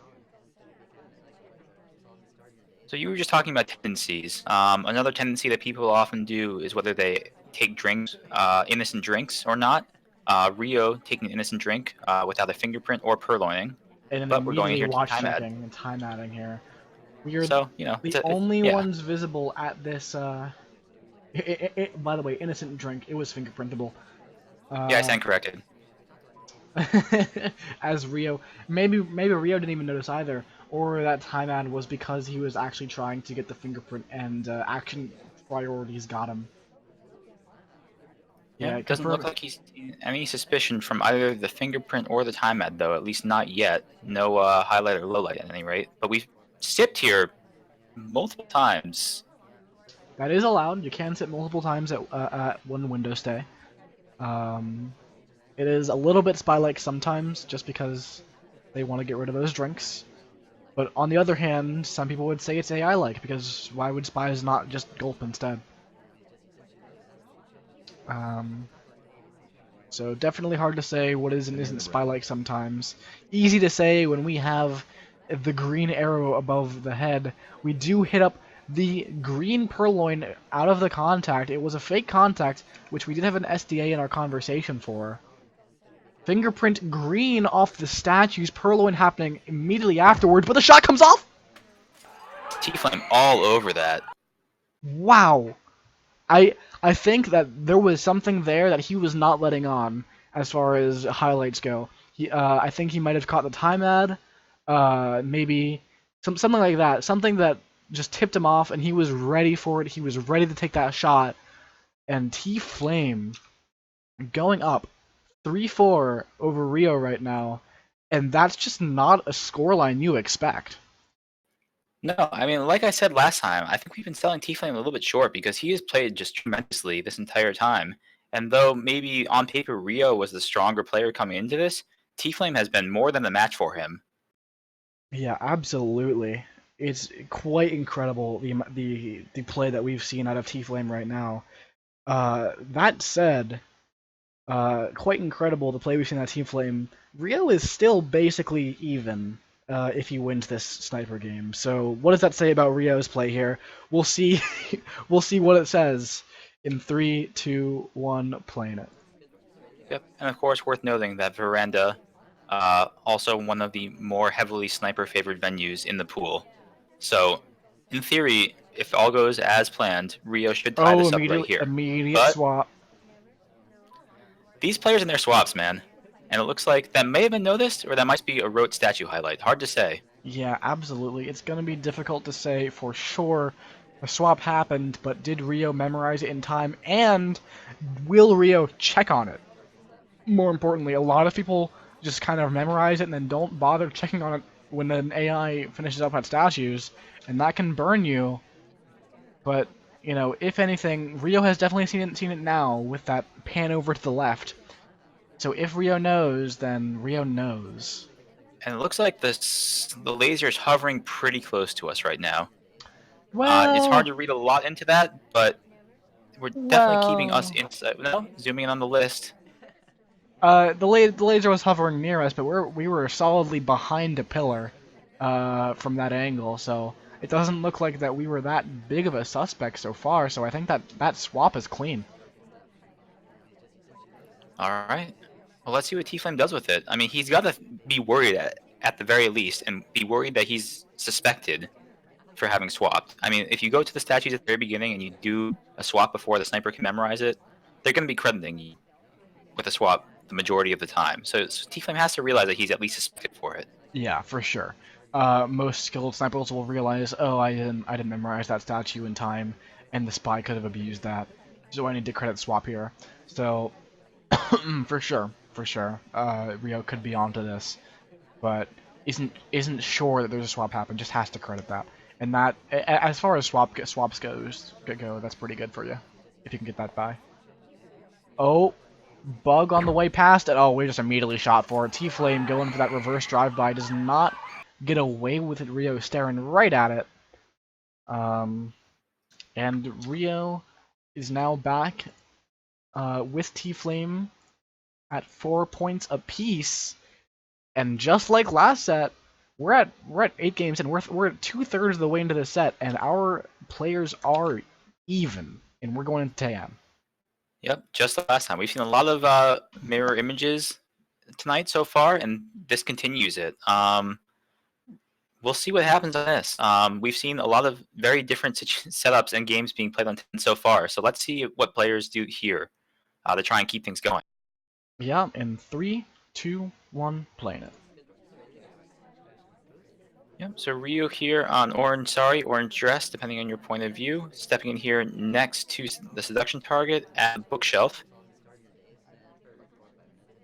So you were just talking about tendencies. Another tendency that people often do is whether they take drinks, innocent drinks or not. Ryooo taking an innocent drink without a fingerprint or purloining, And then but we're going in immediately here to watch time ad. checking and time adding here. We are So the only yeah, ones visible at this. By the way, innocent drink. It was fingerprintable. yeah, I Uh, stand corrected. as Ryooo, maybe Ryooo didn't even notice either, or that time ad was because he was actually trying to get the fingerprint and action priorities got him. Yeah, Yeah, doesn't look confirm. like he's seen any suspicion from either the fingerprint or the time ad, though. At least not yet. No highlight or low light at any rate. But we've sipped here multiple times. That is allowed. You can sit multiple times at one window stay. Um, it is a little bit spy-like sometimes, just because they want to get rid of those drinks. But on the other hand, some people would say it's AI-like, because why would spies not just gulp instead? Um, so definitely hard to say what is and isn't spy-like sometimes. Easy to say when we have the green arrow above the head. We do hit up the green purloin out of the contact. It was a fake contact, which we did have an SDA in our conversation for. Fingerprint green off the statues, purloin happening immediately afterwards, but the shot comes off! T-Flame all over that. Wow. I think that there was something there that he was not letting on as far as highlights go. I think he might have caught the time ad, maybe something like that. Something that just tipped him off, and he was ready for it. He was ready to take that shot. And T-Flame going up 3-4 over Ryooo right now, and that's just not a scoreline you expect. No, I mean, like I said last time, I think we've been selling T-Flame a little bit short because he has played just tremendously this entire time. And though maybe on paper Ryooo was the stronger player coming into this, T-Flame has been more than a match for him. Yeah, absolutely. It's quite incredible the play that we've seen out of T-Flame right now. That said, quite incredible the play we've seen out of T-Flame. Ryooo is still basically even if he wins this sniper game. So what does that say about Ryoo's play here? We'll see. We'll see what it says in 3, 2, 1, playing it. Yep, and of course, worth noting that Veranda, also one of the more heavily sniper-favored venues in the pool. So, in theory, if all goes as planned, Ryooo should tie Oh, this up right here. immediate But swap. these players and their swaps, man. And it looks like that may have been noticed, or that might be a rote statue highlight. Hard to say. Yeah, absolutely. It's going to be difficult to say for sure. The swap happened, but did Ryooo memorize it in time? And will Ryooo check on it? More importantly, a lot of people just kind of memorize it and then don't bother checking on it when an AI finishes up at statues, and that can burn you. But, you know, if anything, Ryooo has definitely seen it now with that pan over to the left. So if Ryooo knows, then Ryooo knows. And it looks like the laser is hovering pretty close to us right now. It's hard Well, to read a lot into that, but we're definitely keeping us inside. No, zooming in on the list. The laser was hovering near us, but we were solidly behind a pillar from that angle, so it doesn't look like that we were that big of a suspect so far, so I think that swap is clean. All right. Well, let's see what T-Flame does with it. I mean, he's got to be worried at the very least, and be worried that he's suspected for having swapped. I mean, if you go to the statues at the very beginning and you do a swap before the sniper can memorize it, they're going to be crediting you with a swap the majority of the time. So T-Flame has to realize that he's at least suspected for it. Yeah, for sure. Most skilled snipers will realize, oh, I didn't memorize that statue in time, and the spy could have abused that, so I need to credit swap here. So, for sure, Ryooo could be onto this, but isn't sure that there's a swap happen. Just has to credit that, and that as far as swaps go, that's pretty good for you if you can get that by. Oh, bug on the way past it. Oh, we just immediately shot for it. T-Flame going for that reverse drive-by does not get away with it. Ryooo staring right at it. And Ryooo is now back with T-Flame at 4 points apiece. And just like last set, we're at 8 games and we're 2/3 of the way into the set, and our players are even, and we're going into TAM. Yep, just like last time. We've seen a lot of mirror images tonight so far, and this continues it. We'll see what happens on this. We've seen a lot of very different setups and games being played on 10 so far, so let's see what players do here to try and keep things going. Yeah, in 3, 2, 1, playing it. Yep, so Ryooo here on orange dress, depending on your point of view, stepping in here next to the seduction target at the bookshelf.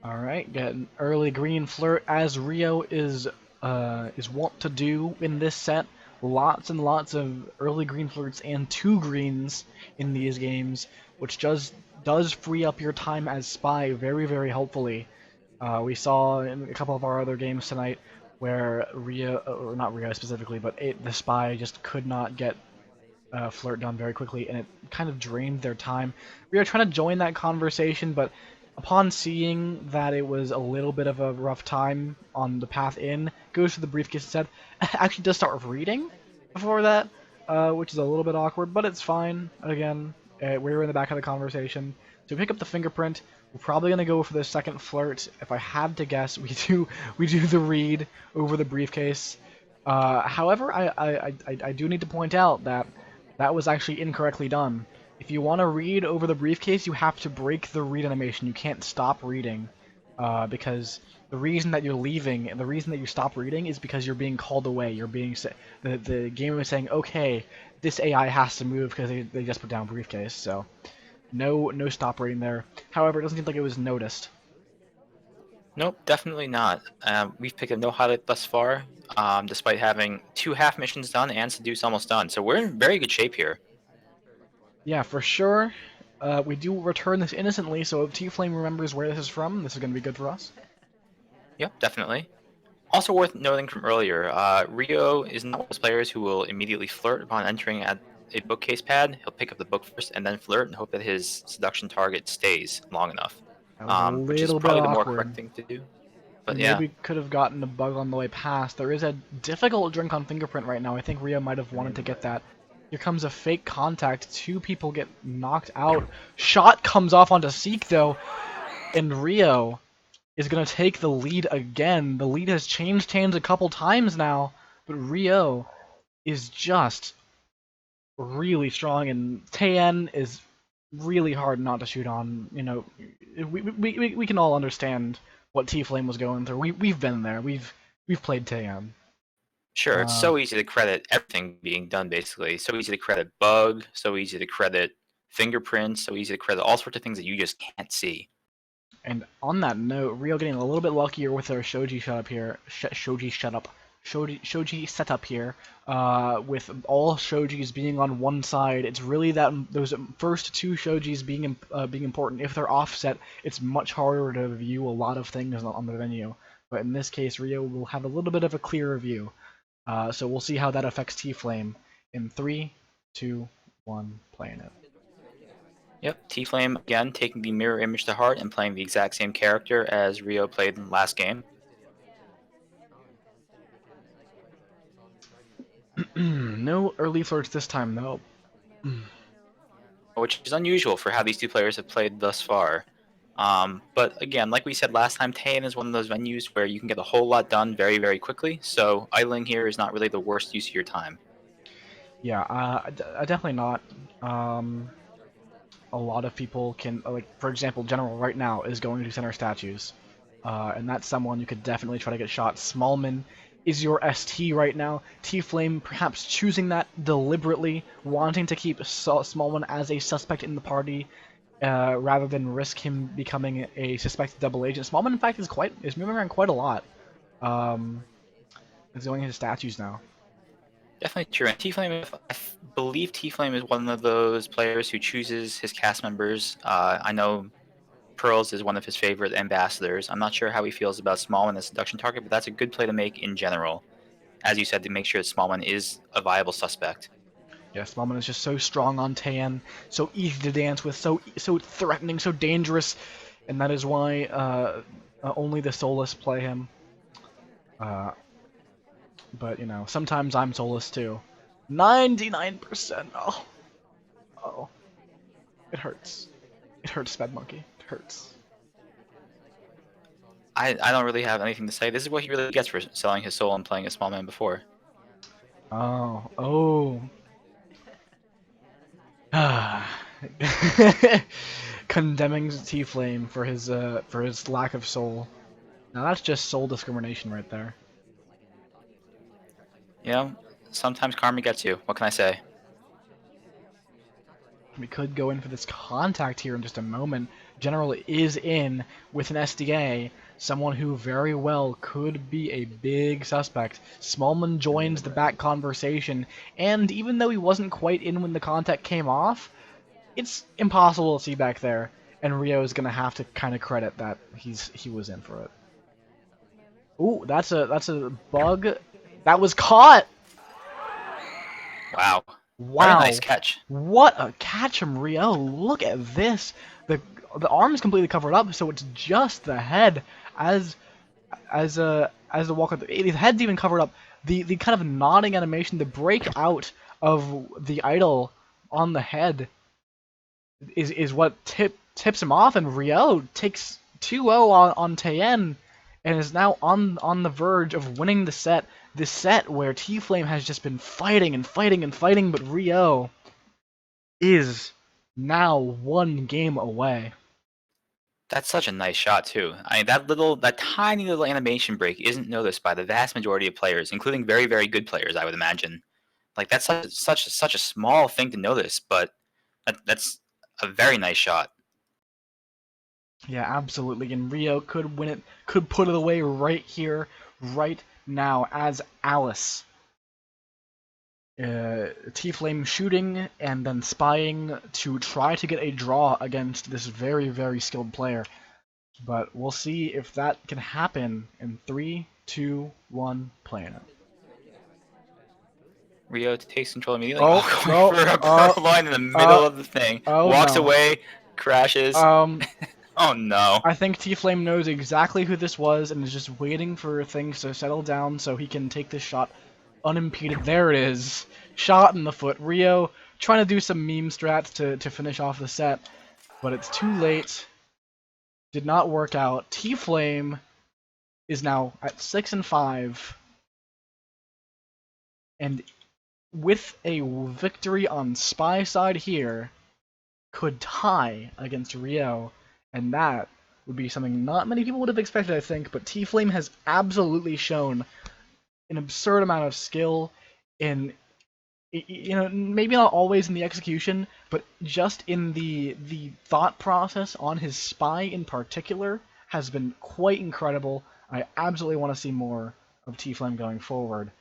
Alright, get an early green flirt as Ryooo is wont to do in this set. Lots and lots of early green flirts and 2 greens in these games, which does free up your time as spy very, very helpfully. We saw in a couple of our other games tonight where Ryooo, or not Ryooo specifically, but the spy just could not get flirt done very quickly, and it kind of drained their time. Ryooo trying to join that conversation, but upon seeing that it was a little bit of a rough time on the path in, goes to the briefcase instead. Actually does start reading before that, which is a little bit awkward, but it's fine. Again, we're in the back of the conversation. So we pick up the fingerprint. We're probably gonna go for the second flirt. If I had to guess, we do the read over the briefcase. However, I do need to point out that that was actually incorrectly done. If you want to read over the briefcase, you have to break the read animation. You can't stop reading, because the reason that you're leaving and the reason that you stop reading is because you're being called away. You're being the game is saying, okay, this AI has to move because they just put down briefcase. So no stop reading there. However, it doesn't seem like it was noticed. Nope, definitely not. We've picked up no highlight thus far, despite having 2 half missions done and seduce almost done. So we're in very good shape here. Yeah, for sure. We do return this innocently, so if T-Flame remembers where this is from, this is going to be good for us. Yep, definitely. Also worth noting from earlier, Ryooo is not one of those players who will immediately flirt upon entering at a bookcase pad. He'll pick up the book first and then flirt and hope that his seduction target stays long enough. That was a Which is little probably bit the more awkward. correct thing to do. But Maybe yeah. we could have gotten a bug on the way past. There is a difficult drink on fingerprint right now. I think Ryooo might have wanted to get that. Here comes a fake contact. 2 people get knocked out. Shot comes off onto Seek though, and Ryooo is going to take the lead again. The lead has changed hands a couple times now, but Ryooo is just really strong, and Tien is really hard not to shoot on. You know, we can all understand what T-Flame was going through. We've been there. We've played Tien. Sure, it's so easy to credit everything being done, basically. So easy to credit bug, so easy to credit fingerprints, so easy to credit all sorts of things that you just can't see. And on that note, Ryooo getting a little bit luckier with their Shoji setup here. Shoji setup here. With all Shojis being on one side, it's really that those first two Shojis being important. If they're offset, it's much harder to view a lot of things on the venue. But in this case, Ryooo will have a little bit of a clearer view. So we'll see how that affects T-Flame in 3, 2, 1, playing it. Yep, T-Flame again taking the mirror image to heart and playing the exact same character as Ryooo played in the last game. No early flirts this time, though. Which is unusual for how these two players have played thus far. But again, like we said last time, Taiyan is one of those venues where you can get a whole lot done very, very quickly, so idling here is not really the worst use of your time. Yeah, definitely not. A lot of people can, like, for example, General right now is going to center statues. And that's someone you could definitely try to get shot. Smallman is your ST right now. T-Flame perhaps choosing that deliberately, wanting to keep Smallman as a suspect in the party, rather than risk him becoming a suspected double agent. Smallman, in fact, is moving around quite a lot. He's going into statues now. Definitely true. And T-Flame, I believe T-Flame is one of those players who chooses his cast members. I know Pearls is one of his favorite ambassadors. I'm not sure how he feels about Smallman as seduction target, but that's a good play to make in general. As you said, to make sure that Smallman is a viable suspect. Yeah, Smallman is just so strong on Taiyan, so easy to dance with, so threatening, so dangerous, and that is why only the Soulless play him. But, you know, sometimes I'm Soulless too. 99%! Oh. Oh. It hurts. It hurts, Sped Monkey. It hurts. I don't really have anything to say. This is what he really gets for selling his soul and playing a small man before. Oh. Oh. Condemning T-Flame for his lack of soul. Now that's just soul discrimination right there. You know, sometimes karma gets you. What can I say? We could go in for this contact here in just a moment. General is in with an SDA, someone who very well could be a big suspect. Smallman joins the back conversation, and even though he wasn't quite in when the contact came off, it's impossible to see back there, and Ryooo is gonna have to kind of credit that he was in for it. Ooh, that's a bug that was caught. Wow. Wow. What a nice catch. What a catch from Ryooo. Look at this. The arm is completely covered up, so it's just the head as the walker. His head's even covered up. The kind of nodding animation, the breakout of the idol on the head is what tips him off, and Ryooo takes 2-0 on Taiyan and is now on the verge of winning the set. This set where T-Flame has just been fighting and fighting and fighting, but Ryooo is now one game away. That's such a nice shot too. I mean, that tiny little animation break isn't noticed by the vast majority of players, including very, very good players, I would imagine. Like that's such a small thing to notice, but that's a very nice shot. Yeah, absolutely. And Ryooo could win it, could put it away right here, right now, as Alice. T-Flame shooting and then spying to try to get a draw against this very, very skilled player. But we'll see if that can happen in 3, 2, 1, playing it. Ryooo takes control immediately. Oh, Going for a purple line in the middle of the thing. Walks no. away, crashes. Oh no. I think T-Flame knows exactly who this was and is just waiting for things to settle down so he can take this shot unimpeded. There it is. Shot in the foot. Ryooo trying to do some meme strats to finish off the set, but it's too late. Did not work out. T-Flame is now at 6-5. And with a victory on Spy side here, could tie against Ryooo, and that would be something not many people would have expected, I think, but tflame has absolutely shown an absurd amount of skill in, maybe not always in the execution, but just in the thought process on his Spy in particular has been quite incredible. I absolutely want to see more of tflame going forward.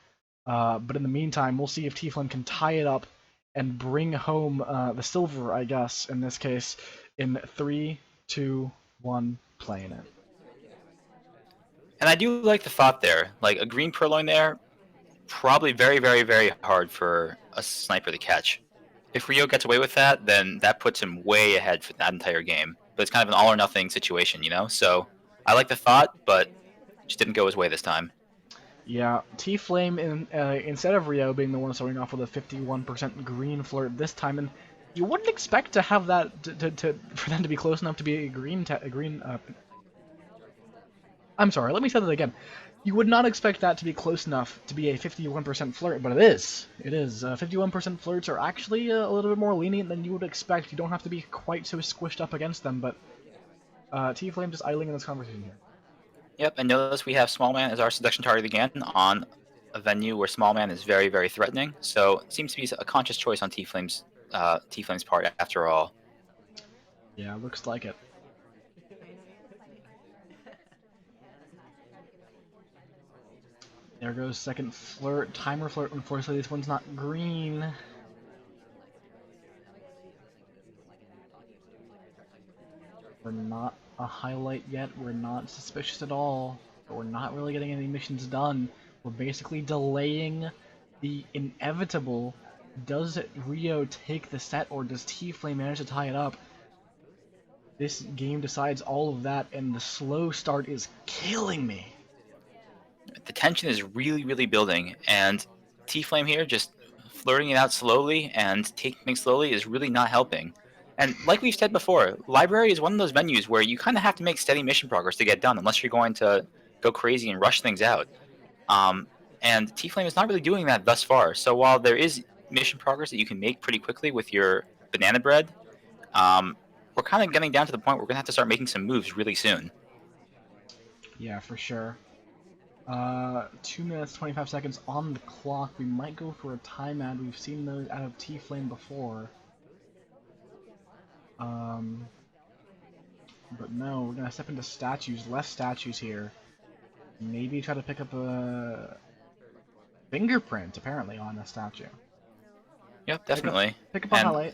But in the meantime, we'll see if tflame can tie it up and bring home the silver, I guess, in this case, in 3, 2, 1, playing it. And I do like the thought there. Like a green purloin there, probably very, very, very hard for a sniper to catch. If Ryooo gets away with that, then that puts him way ahead for that entire game. But it's kind of an all or nothing situation, you know? So I like the thought, but just didn't go his way this time. Yeah, tflame, instead of Ryooo being the one starting off with a 51% green flirt this time, and you wouldn't expect to have that, for them to be close enough to be a green, I'm sorry, let me say that again. You would not expect that to be close enough to be a 51% flirt, but it is. It is. 51% flirts are actually a little bit more lenient than you would expect. You don't have to be quite so squished up against them, but tflame just idling in this conversation here. Yep, and notice we have Small Man as our seduction target again on a venue where Small Man is very, very threatening. So it seems to be a conscious choice on tflame's part after all. Yeah, looks like it. There goes second flirt, timer flirt. Unfortunately, this one's not green. We're not a highlight yet. We're not suspicious at all. But we're not really getting any missions done. We're basically delaying the inevitable. Does Ryooo take the set, or does tflame manage to tie it up? This game decides all of that, and the slow start is killing me. The tension is really, really building, and T-Flame here just flirting it out slowly and taking things slowly is really not helping. And like we've said before, Library is one of those venues where you kind of have to make steady mission progress to get done, unless you're going to go crazy and rush things out. And T-Flame is not really doing that thus far. So while there is mission progress that you can make pretty quickly with your banana bread, we're kind of getting down to the point where we're going to have to start making some moves really soon. Yeah, for sure. 2 minutes, 25 seconds on the clock. We might go for a time ad. We've seen those out of tflame before. But no, we're gonna step into statues, less statues here. Maybe try to pick up a fingerprint, apparently, on a statue. Yep, definitely. Pick up a highlight.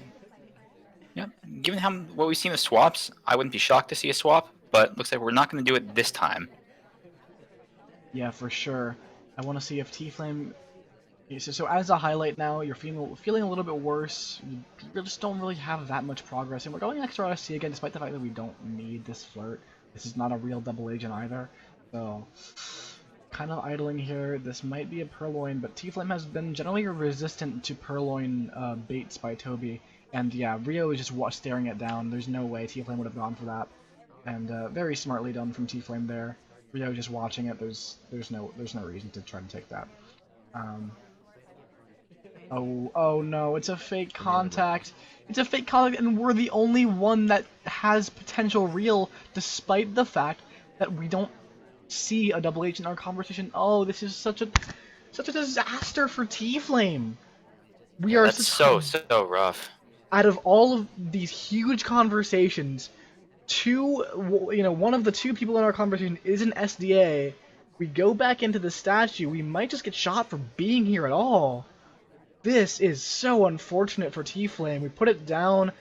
Yep, given what we've seen of swaps, I wouldn't be shocked to see a swap, but looks like we're not going to do it this time. Yeah, for sure. I want to see if tflame. So as a highlight now, you're feeling a little bit worse. You just don't really have that much progress, and we're going extra RSC again, despite the fact that we don't need this flirt. This is not a real double agent either, so kind of idling here. This might be a purloin, but tflame has been generally resistant to purloin baits by Toby, and yeah, Ryooo is just staring it down. There's no way tflame would have gone for that, and very smartly done from tflame there. Ryooo just watching it. There's no reason to try to take that. Oh no, it's a fake contact. It's a fake contact, and we're the only one that has potential real, despite the fact that we don't see a double agent in our conversation. Oh, this is such a disaster for tflame. We are that's so rough. Out of all of these huge conversations, one of the two people in our conversation is an SDA. We go back into the statue. We might just get shot for being here at all. This is so unfortunate for tflame. We put it down.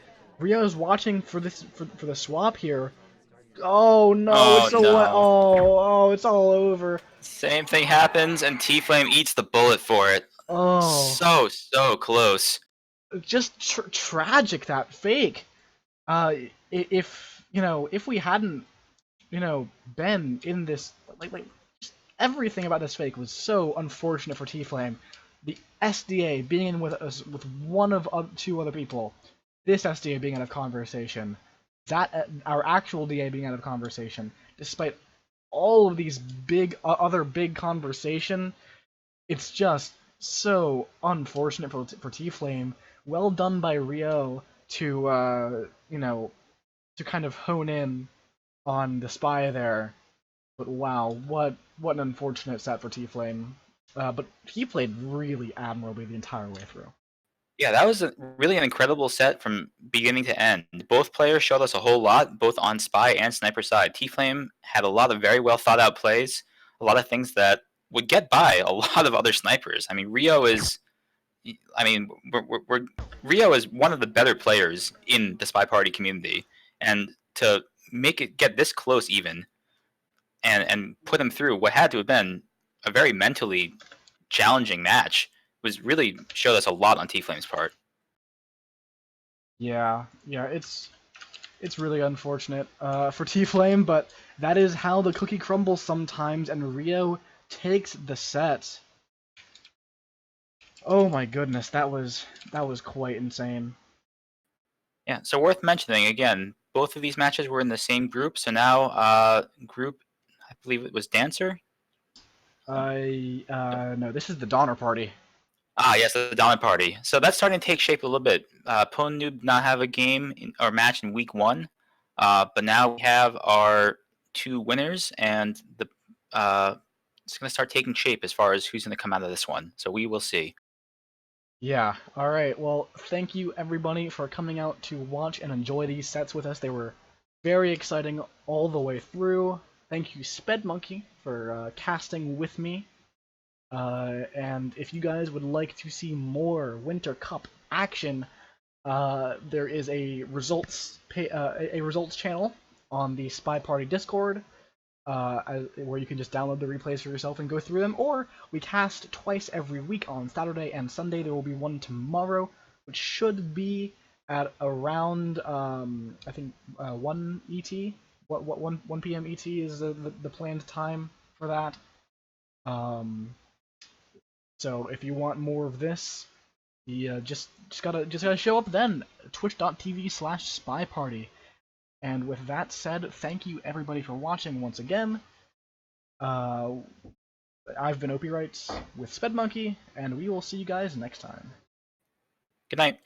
Ryoo's watching for the swap here. Oh no! It's all over. Same thing happens, and tflame eats the bullet for it. Oh, so close. Just tragic, that fake. If we hadn't, been in this, just everything about this fake was so unfortunate for tflame. The SDA being in with us with one of two other people, this SDA being out of conversation, that our actual DA being out of conversation, despite all of these other big conversation, it's just so unfortunate for T-Flame. Well done by Ryooo to to kind of hone in on the spy there. But wow, what an unfortunate set for T-Flame. But he played really admirably the entire way through. Yeah, that was really an incredible set from beginning to end. Both players showed us a whole lot, both on Spy and Sniper side. T-Flame had a lot of very well thought out plays, a lot of things that would get by a lot of other snipers. I mean, Ryooo is, I mean, Ryooo is one of the better players in the SpyParty community, and to make it get this close even, and put him through what had to have been a very mentally challenging match was really showed us a lot on T-Flame's part. Yeah, it's really unfortunate for T-Flame, but that is how the cookie crumbles sometimes, and Ryooo takes the set. Oh my goodness, that was quite insane. Yeah, so worth mentioning again, both of these matches were in the same group. So now, group, I believe it was Dancer. No, this is the Donner Party. Ah, yes, the Dominant Party. So that's starting to take shape a little bit. Pwn did not have a game or match in week 1, but now we have our 2 winners, and the it's going to start taking shape as far as who's going to come out of this one. So we will see. Yeah, alright, well, thank you everybody for coming out to watch and enjoy these sets with us. They were very exciting all the way through. Thank you, SpedMonkey, for casting with me. And if you guys would like to see more Winter Cup action, there is a results channel on the SpyParty Discord, where you can just download the replays for yourself and go through them. Or we cast twice every week on Saturday and Sunday. There will be one tomorrow, which should be at around I think 1 ET. What 1 p.m. ET is the planned time for that. So if you want more of this, you just gotta show up then. Twitch.tv/SpyParty. And with that said, thank you everybody for watching once again. I've been Opie Rights with SpedMonkey, and we will see you guys next time. Good night.